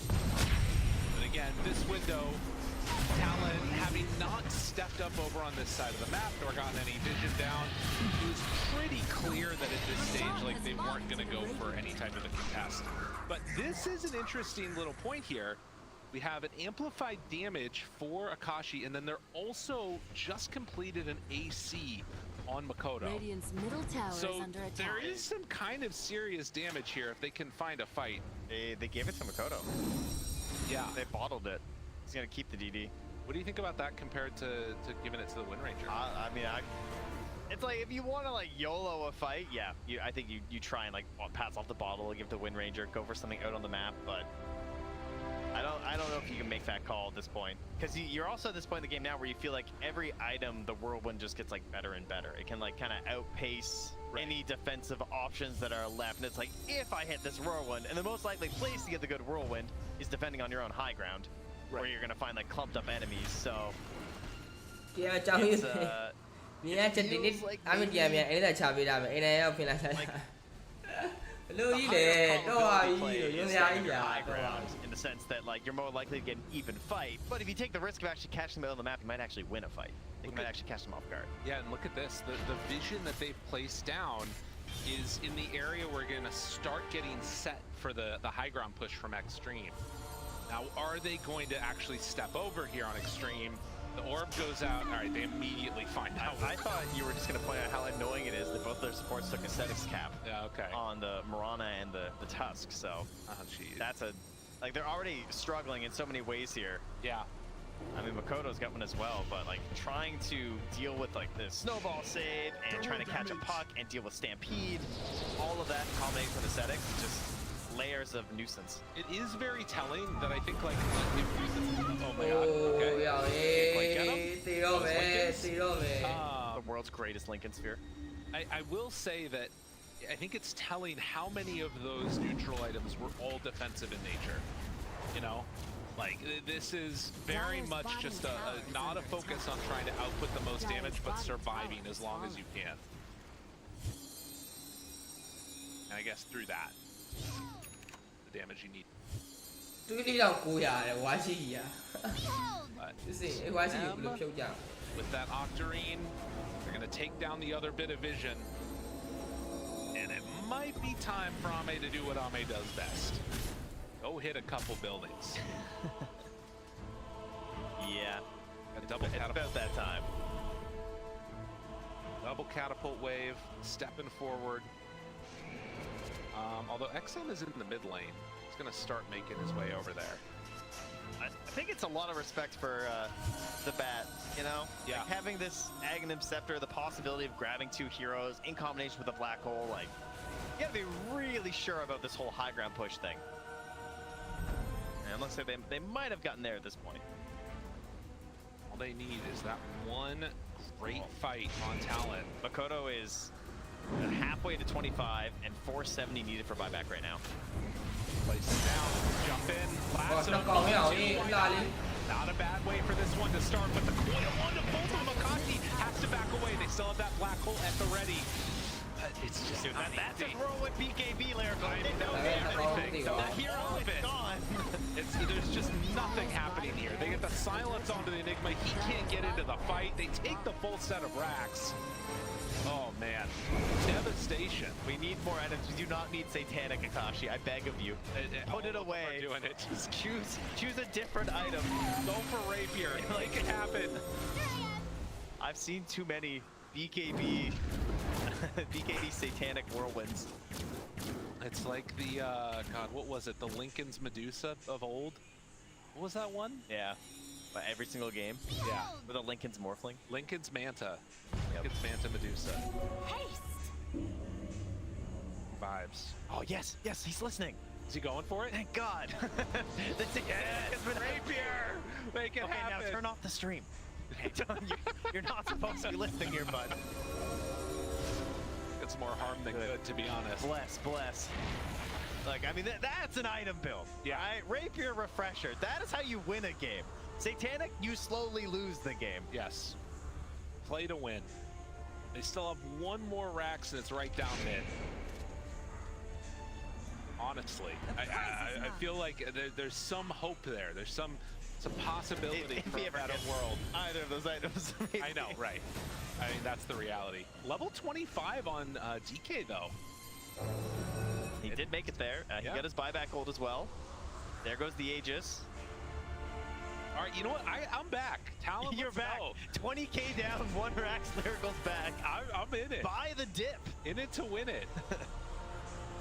But again, this window, Talon having not stepped up over on this side of the map nor gotten any vision down, it was pretty clear that at this stage, like, they weren't going to go for any type of a contest. But this is an interesting little point here. We have an amplified damage for Akashi, and then they're also just completed an AC on Makoto. Radiant's middle tower So is under attack. there is some kind of serious damage here if they can find a fight. They gave it to Makoto. Yeah. They bottled it. He's going to keep the DD. What do you think about that compared to giving it to the Wind Ranger? I mean, it's like if you want to like YOLO a fight, yeah, I think you try and like pass off the bottle, give the Wind Ranger, go for something out on the map, but I don't know if you can make that call at this point, because you're also at this point in the game now where you feel like every item, the Whirlwind just gets like better and better. It can like kind of outpace any defensive options that are left, and it's like if I hit this Whirlwind, and the most likely place to get the good Whirlwind is defending on your own high ground, where you're gonna find like clumped up enemies. So Yeah, it's, Yeah, just did it. I'm in Yamia, and that's how we have it. And I have been like, hello, you there? No, high ground in the sense that like you're more likely to get an even fight. But if you take the risk of actually catching them out on the map, you might actually win a fight. You might actually catch them off guard. Yeah, and look at this. The vision that they've placed down is in the area we're going to start getting set for the high ground push from Extreme. Now, are they going to actually step over here on Extreme? The orb goes out. All right, they immediately find out. I thought you were just going to point out how annoying it is that both their supports took aesthetics cap on the Mirana and the Tusk. So that's a, like, they're already struggling in so many ways here. Yeah. I mean, Makoto's got one as well, but like trying to deal with like the snowball save and trying to catch a puck and deal with Stampede, all of that combination with aesthetics, just layers of nuisance. It is very telling that I think like oh my god, okay. The world's greatest Lincoln Sphere. I will say that I think it's telling how many of those neutral items were all defensive in nature. You know? Like, this is very much just not a focus on trying to output the most damage, but surviving as long as you can. And I guess through that, the damage you need. 呢啲又攰ရတယ်，玩死而啊！ But 你先，你玩死要佢飄着。 with that Octarine, they're going to take down the other bit of vision. And it might be time for Ame to do what Ame does best. Go hit a couple buildings. Yeah. A double It's catapult. about that time. Double catapult wave, stepping forward. Although XM is in the mid lane, he's going to start making his way over there. I think it's a lot of respect for the bat, you know? Yeah. Like having this Aghanim Scepter, the possibility of grabbing 2 heroes in combination with a black hole, like, you gotta be really sure about this whole high ground push thing. And it looks like they might have gotten there at this point. All they need is that one great fight on Talon. Makoto is halfway to 25 and 470 needed for buyback right now. Place it down, jump in, ก่อน lasso, นักกองไม่เอานี่ 2, ลาลิ not a bad way for this one to start, but the coil on the both of Makati has to back away. They still have that black hole at the ready. It's just Dude, not that's a easy. whirlwind BKB lyrical. I They know know everything. everything. The hero of it. Gone. There's just nothing happening here. They get the silence onto the Enigma. He can't get into the fight. They take the full set of racks. Oh man, devastation. We need more items. We do not need Satanic Akashi. I beg of you. Put it away. We're doing it. Just choose a different item. Go for Rapier. Make it happen. I've seen too many BKB BKB Satanic Whirlwinds. It's like the God, what was it? The Lincoln's Medusa of old. What was that one? Yeah. But every single game. Yeah. With a Lincoln's Morphling. Lincoln's Manta. Lincoln's Manta Medusa. Vibes. Oh yes, yes, he's listening. Is he going for it? Thank God. The Yes, Rapier. Make it okay, happen. now turn off the stream. Okay, you're not supposed to be listening here, bud. It's more harm than good, to be honest. Bless. Like, I mean, that's an item build. Yeah. Right? Rapier Refresher. That is how you win a game. Satanic, you slowly lose the game. Yes. Play to win. They still have one more Rax and it's right down mid. Honestly, I feel like there's some hope there. There's some possibility If for he a ever better gets world. either of those items. Maybe. I know, right? I mean, that's the reality. Level 25 on DK though. He did make it there. He Yeah. got his buyback gold as well. There goes the Aegis. All right, you know what? I'm back. Talon, You're let's back. go. 20k down, 1 Rax Lyrical's back. I'm in it. Buy the dip. In it to win it.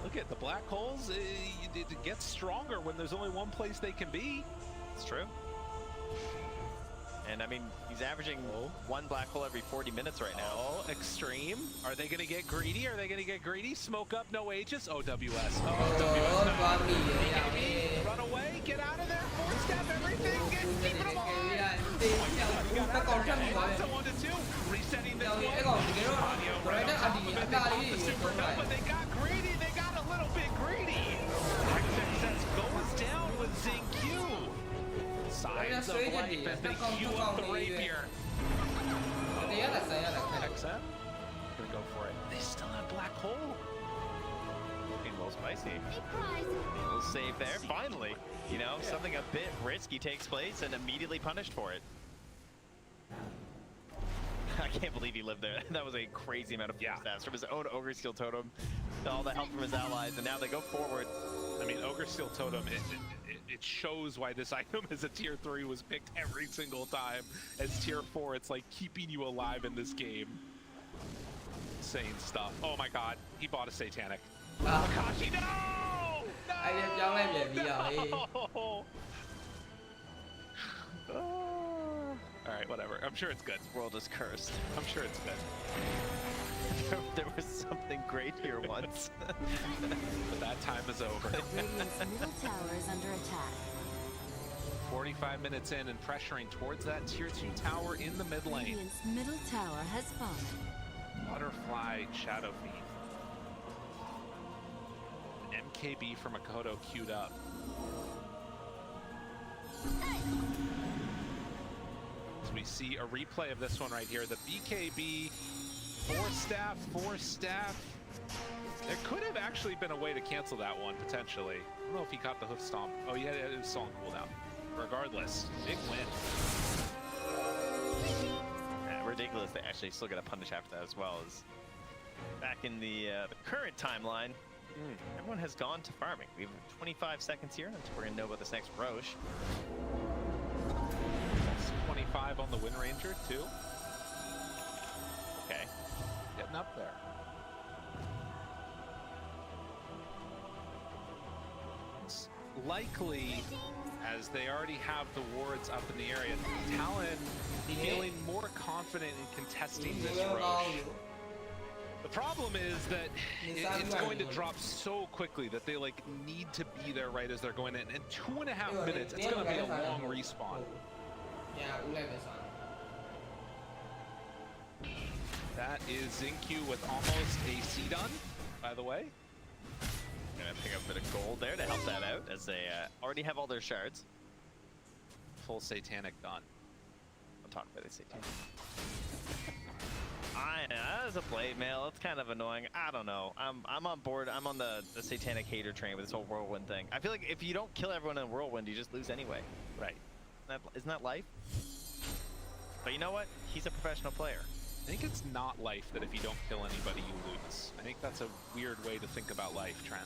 Look at the black holes. It gets stronger when there's only one place they can be. It's true. And I mean, he's averaging 1 black hole every 40 minutes right now. Oh, extreme. Are they going to get greedy? Are they going to get greedy? Smoke up, no Aegis. OWS. โอ้ OWS. ความหนีเลยอย่างนี้ Run away. Get out of there. Force step everything. Get จะ keep ได้ them เกม alive. ไม่ได้ตีอย่างกูตะกอนช่างหัวเลย It's a 1 to 2. Resetting this อย่างนี้ one. ไอ้ก่อนเดี๋ยวเราได้ได้อดีตได้ที่ The ตรง super ไหน dub, but they got greedy. They got a little bit greedy. XXS goes down with Xingq. Signs of life as they queue up the rapier. ตีอะไรใส่อะไรใส่ XM gonna go for it. They still have black hole. Looking a little spicy. Big prize. Little save there. Finally, you know, something a bit risky takes place and immediately punished for it. I can't believe he lived there. That was a crazy amount of stats from his own Ogre Steel Totem, all the help from his allies, and now they go forward. I mean, Ogre Steel Totem, it shows why this item as a tier 3 was picked every single time. As tier 4, it's like keeping you alive in this game. Insane stuff. Oh my god, he bought a Satanic. Akashi, no! No! ไอ้เรียบย่องแม่เบียบีอ่ะ No! Oh, right, whatever. I'm sure it's good. This world is cursed. I'm sure it's good. There was something great here once. But that time is over. Radiant's middle tower is under attack. 45 minutes in and pressuring towards that tier 2 tower in the mid lane. Radiant's middle tower has fallen. Butterfly Shadow Fiend. An MKB from Makoto queued up. So we see a replay of this one right here. The BKB, 4 staff. There could have actually been a way to cancel that one, potentially. I don't know if he caught the hoof stomp. Oh, yeah, it was still on cooldown. Regardless, big win. Yeah, ridiculous. They actually still get a punish after that as well. As back in the current timeline, everyone has gone to farming. We have 25 seconds here until we're going to know about this next Roche. That's 25 on the Wind Ranger, too. Okay. Getting up there. It's likely, as they already have the wards up in the area, Talon feeling more confident in contesting this Roche. The problem is that it's going to drop so quickly that they like need to be there right as they're going in. In 2.5 minutes, it's going to be a long respawn. That is Xingqiu with almost a C done, by the way. Gonna pick up a bit of gold there to help that out, as they already have all their shards. Full Satanic done. I'll talk about the Satanic. As a blade mail, it's kind of annoying. I don't know. I'm on board. I'm on the Satanic hater train with this whole whirlwind thing. I feel like if you don't kill everyone in whirlwind, you just lose anyway. Right. Isn't that life? But you know what? He's a professional player. I think it's not life that if you don't kill anybody, you lose. I think that's a weird way to think about life, Trent.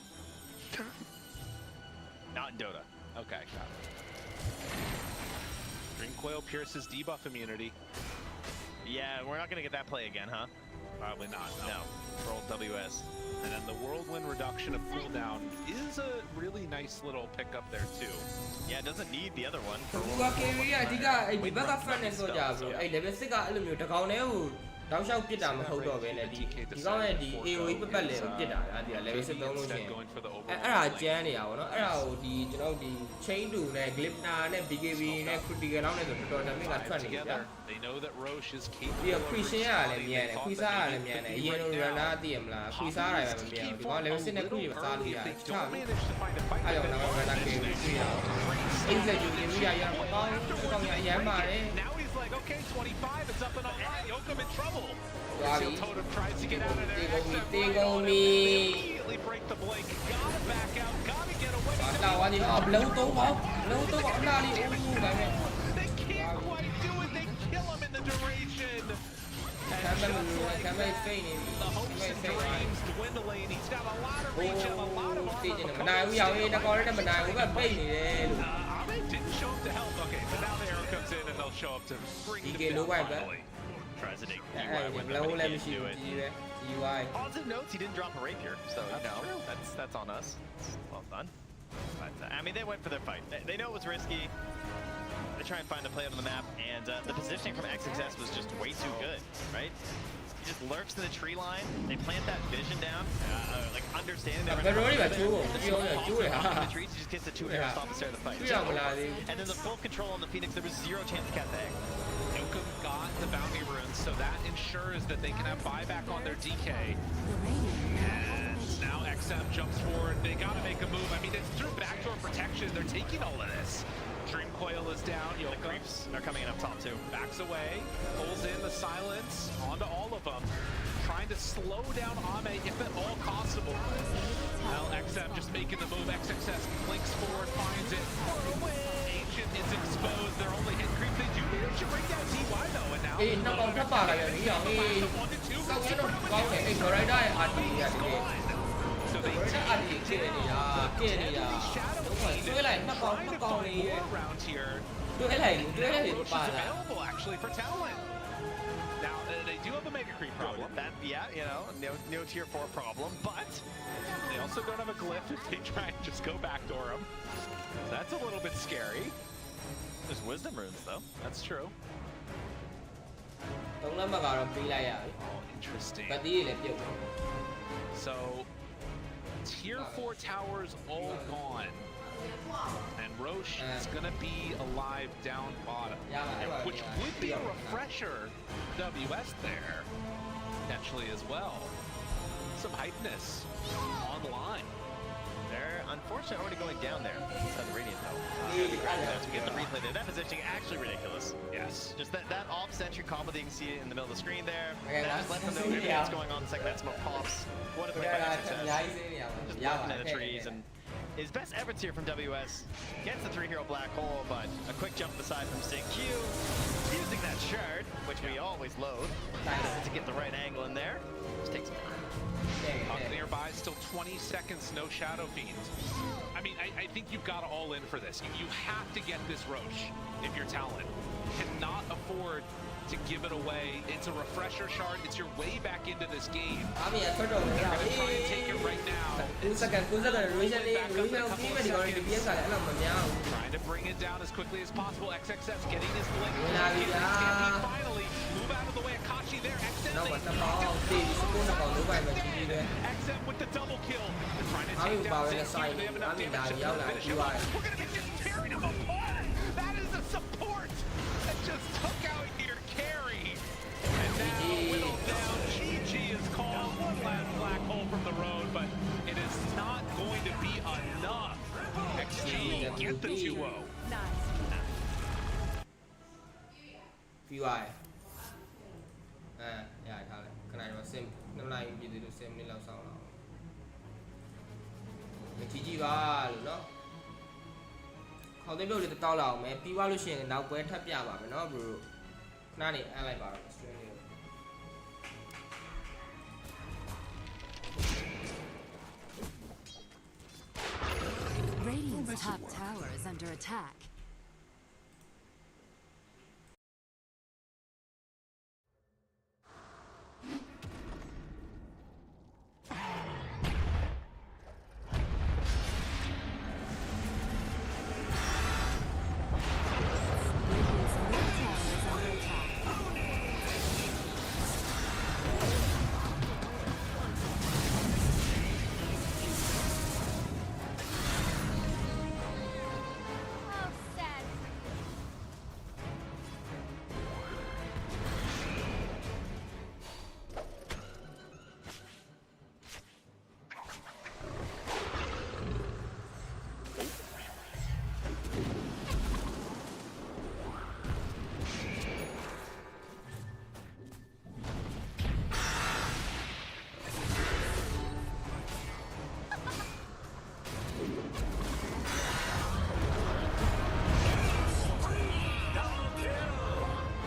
Not in Dota. Okay, got it. Dreamcoil pierces debuff immunity. Yeah, we're not going to get that play again, huh? Probably not, No. For old WS. And then the Whirlwind reduction of cooldown is a really nice little pickup there, too. Yeah, it doesn't need the other one. For သူက KV က အဓိက အဲ့ဒီဘက်က front နဲ့ဆိုကြဘူးအဲ့ level 6ကအဲ့လိုမျိုးတကောင်တည်းကိုတောက်လျှောက်ပစ်တာမဟုတ်တော့ဘဲနဲ့ဒီကောင်ရဲ့ဒီ AOE ပတ်ပတ်လေကိုပစ်တာအဲ့ဒီ level 6သုံးလို့ရှိရင်အဲ့ဒါကျန်းနေတာဗောနော်အဲ့ဒါကိုဒီကျွန်တော်ဒီ chain 2နဲ့ Glipner နဲ့ BKB နဲ့ critical လောက်နဲ့ဆိုတော်တော် damage ကထွက်နေပြီဗျာ They know that Roche is ပြီး capable တော့ Christian ကလည်းမြန်တယ်ခွေးစားကလည်းမြန်တယ်အရင်လို runner သိရမလားခွေးစားတာပဲမမြန်ဘူးဒီကောင် level 6နဲ့ခွေးမစားလို့ရတယ်ချာအဲ့တော့နောက် runner ကေပြီးတွေ့ရအောင်အိမ်ဆက်ယူနေမိရရမကောင်းဘူးကောင်းရအရမ်းပါတယ် Now he's like, okay, 25, it's up and online. Yokum in trouble. Wow. Seal Totem tries to get out of there. Take on me. Immediately break the blink. Gotta back out. Gotta get away. Now I need blow to ball. Blow to ball. They can't quite do it. They kill him in the duration. And Come just like on, that, the hopes and dreams dwindling. He's got a lot of reach and a lot of armor. Ahmed didn't show up to help. Okay, but now the arrow comes in and they'll show up to bring the down finally. Tries to dig UI when nobody can do it. Positive notes, he didn't drop a rapier, so you know, that's on us. Well done. But I mean, they went for their fight. They know it was risky. They try and find a play out on the map, and the positioning from XXS was just way too good, right? He just lurks in the tree line. They plant that vision down, like understanding that. The trees, he just gets the 2 arrows off the start of the fight. And then the full control on the Phoenix, there was 0 chance to catch the egg. Yokum got the bounty runes, so that ensures that they can have buyback on their DK. And now XM jumps forward. They gotta make a move. I mean, it's through backdoor protection. They're taking all of this. Dreamcoil is down. The creeps are coming in up top too. Backs away, pulls in the silence onto all of them, trying to slow down Ame if at all possible. Now XM just making the move. XXS blinks forward, finds it. Ancient is exposed. They're only hit creep. They do manage to bring down DY though, and now so they take around here. Which is available actually for Talon. Now they do have a mega creep problem. That, yeah, you know, no tier 4 problem, but they also don't have a glyph if they try and just go backdoor him. That's a little bit scary. There's wisdom runes though. That's true. 3 လက်မှတ်ကတော့ပေးလိုက်ရပြီ Oh, interesting. ဘတ်တီးတွေလည်းပြုတ်တယ် So, tier 4 towers all gone. And Roche is going to be alive down bottom, which would be a refresher WS there, potentially as well. Some hypeness online. They're unfortunately already going down there inside the Radiant though. To get the replay there. That positioning actually ridiculous. Yes. Just that off sentry combo that you can see in the middle of the screen there. Okay, That just lets them know everything that's going on the second that smoke pops. What a play by XXS. Just looking at the trees and his best efforts here from WS gets the 3-hero black hole, but a quick jump to the side from Sting Q, using that shard, which we always load, to get the right angle in there. Just takes some time. Up nearby, still 20 seconds, no Shadow Fiend. I mean, I think you've got to all in for this. You have to get this Roche if you're Talon. Cannot afford to give it away. It's a refresher shard. It's your way back into this game. I'm here to Try and take it right now. 2 second Russian Trying to bring it down as quickly as possible. XXS getting his blink. Yeah. Can he finally move out of the way? Akashi there. XM with the double kill. They're trying to take down Zinc. They have enough damage to finish him off. We're going to be just tearing him apart. That is a support that just took out your carry. And now whittled down. GG is called. One last black hole from the road, but it is not going to be enough. XG get the 2-0. PY ရထားလိုက်ခဏတော့စင်2နိုင်ပြည်သူတို့7မိနစ်လောက်စောင့်တော့မကြည့်ကြည့်ပါလို့เนาะခေါင်းသိမ်းပြုတ်လေးတောက်လာအောင်မယ်ပြီးသွားလို့ရှိရင်နောက်ပွဲထပ်ပြပါမယ်เนาะ bro ခဏနေအပ်လိုက်ပါတော့ stream လေး Radiant's top tower is under attack. Oh, sad.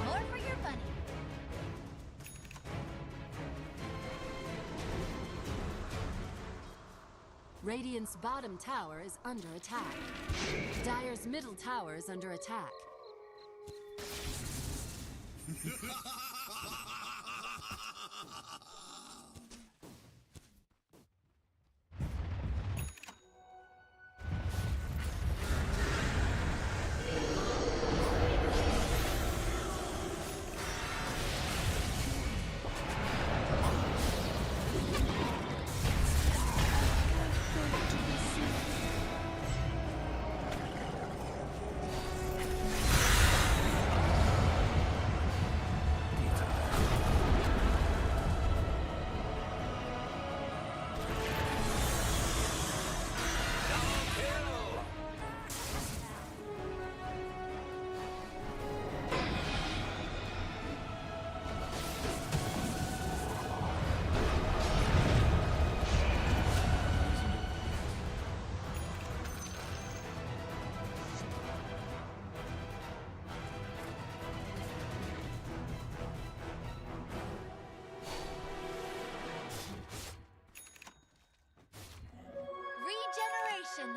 More for your bunny. Radiant's bottom tower is under attack. Dire's middle tower is under attack. Regeneration.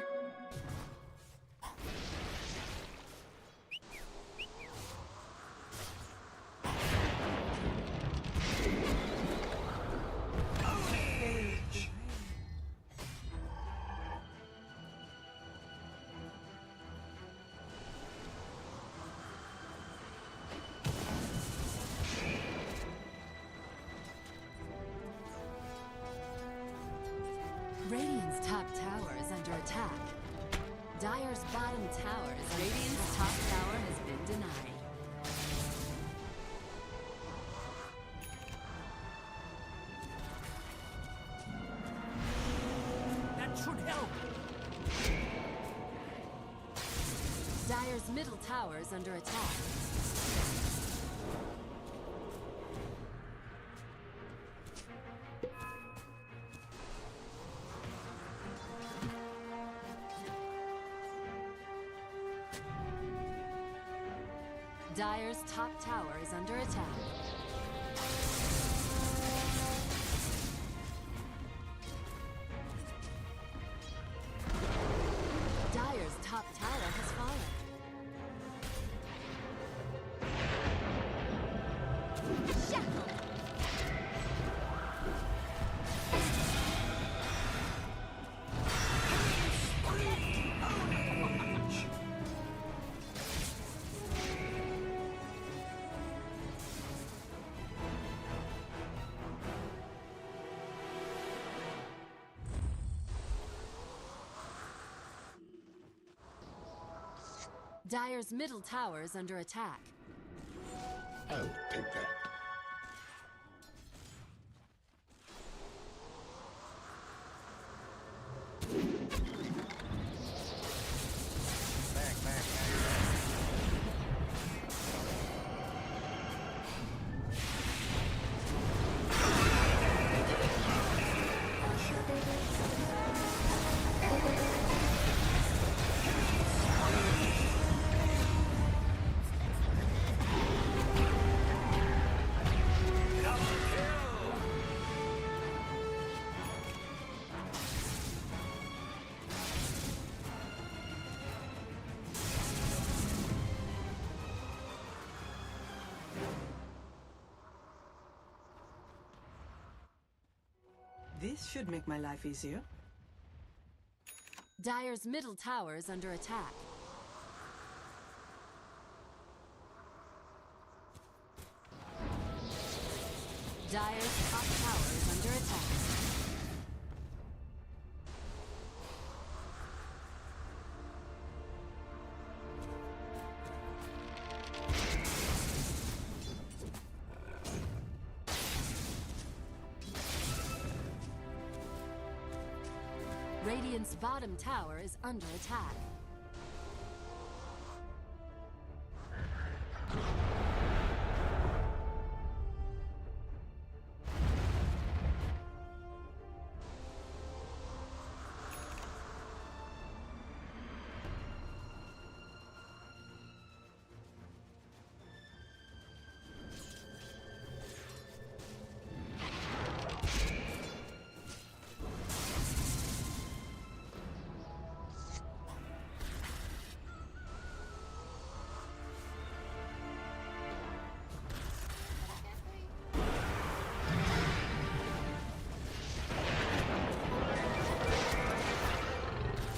Dire's bottom tower is Radiant's top tower has been denied. That should help. Dire's middle tower is under attack. Dire's top tower is under attack. Dire's top tower has fallen. Dire's middle tower is under attack. I'll take that. This should make my life easier. Dire's middle tower is under attack. Dire's top tower is under attack. Radiant's bottom tower is under attack.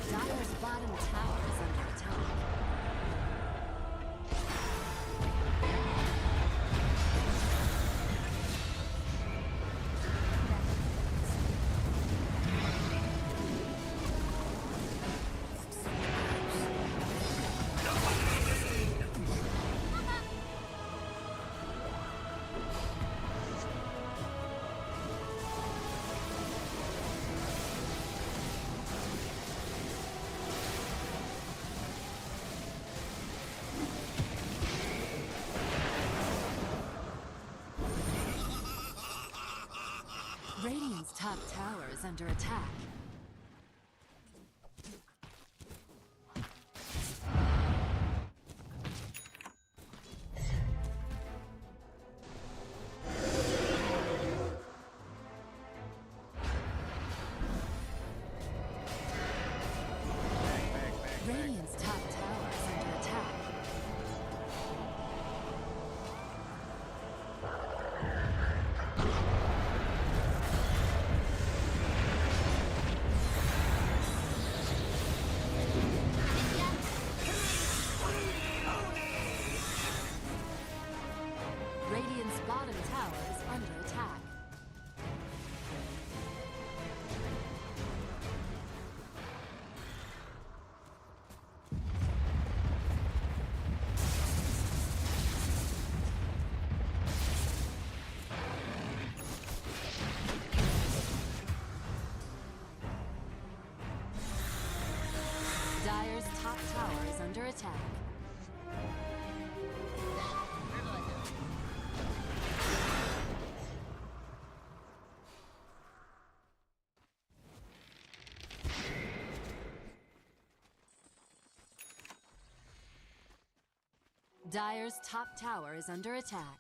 Dire's bottom tower is under attack. Radiant's top tower is under attack. Radiant's top tower is under attack. Radiant's bottom tower is under attack. under attack. Dire's top tower is under attack.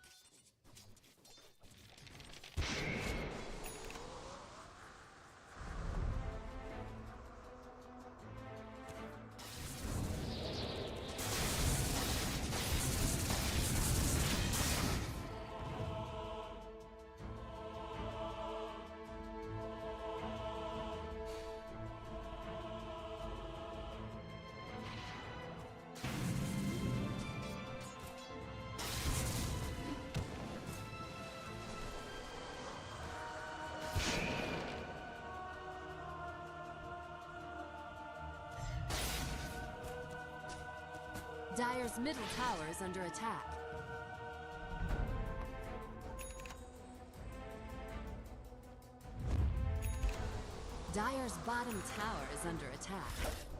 Dire's middle tower is under attack. Dire's bottom tower is under attack.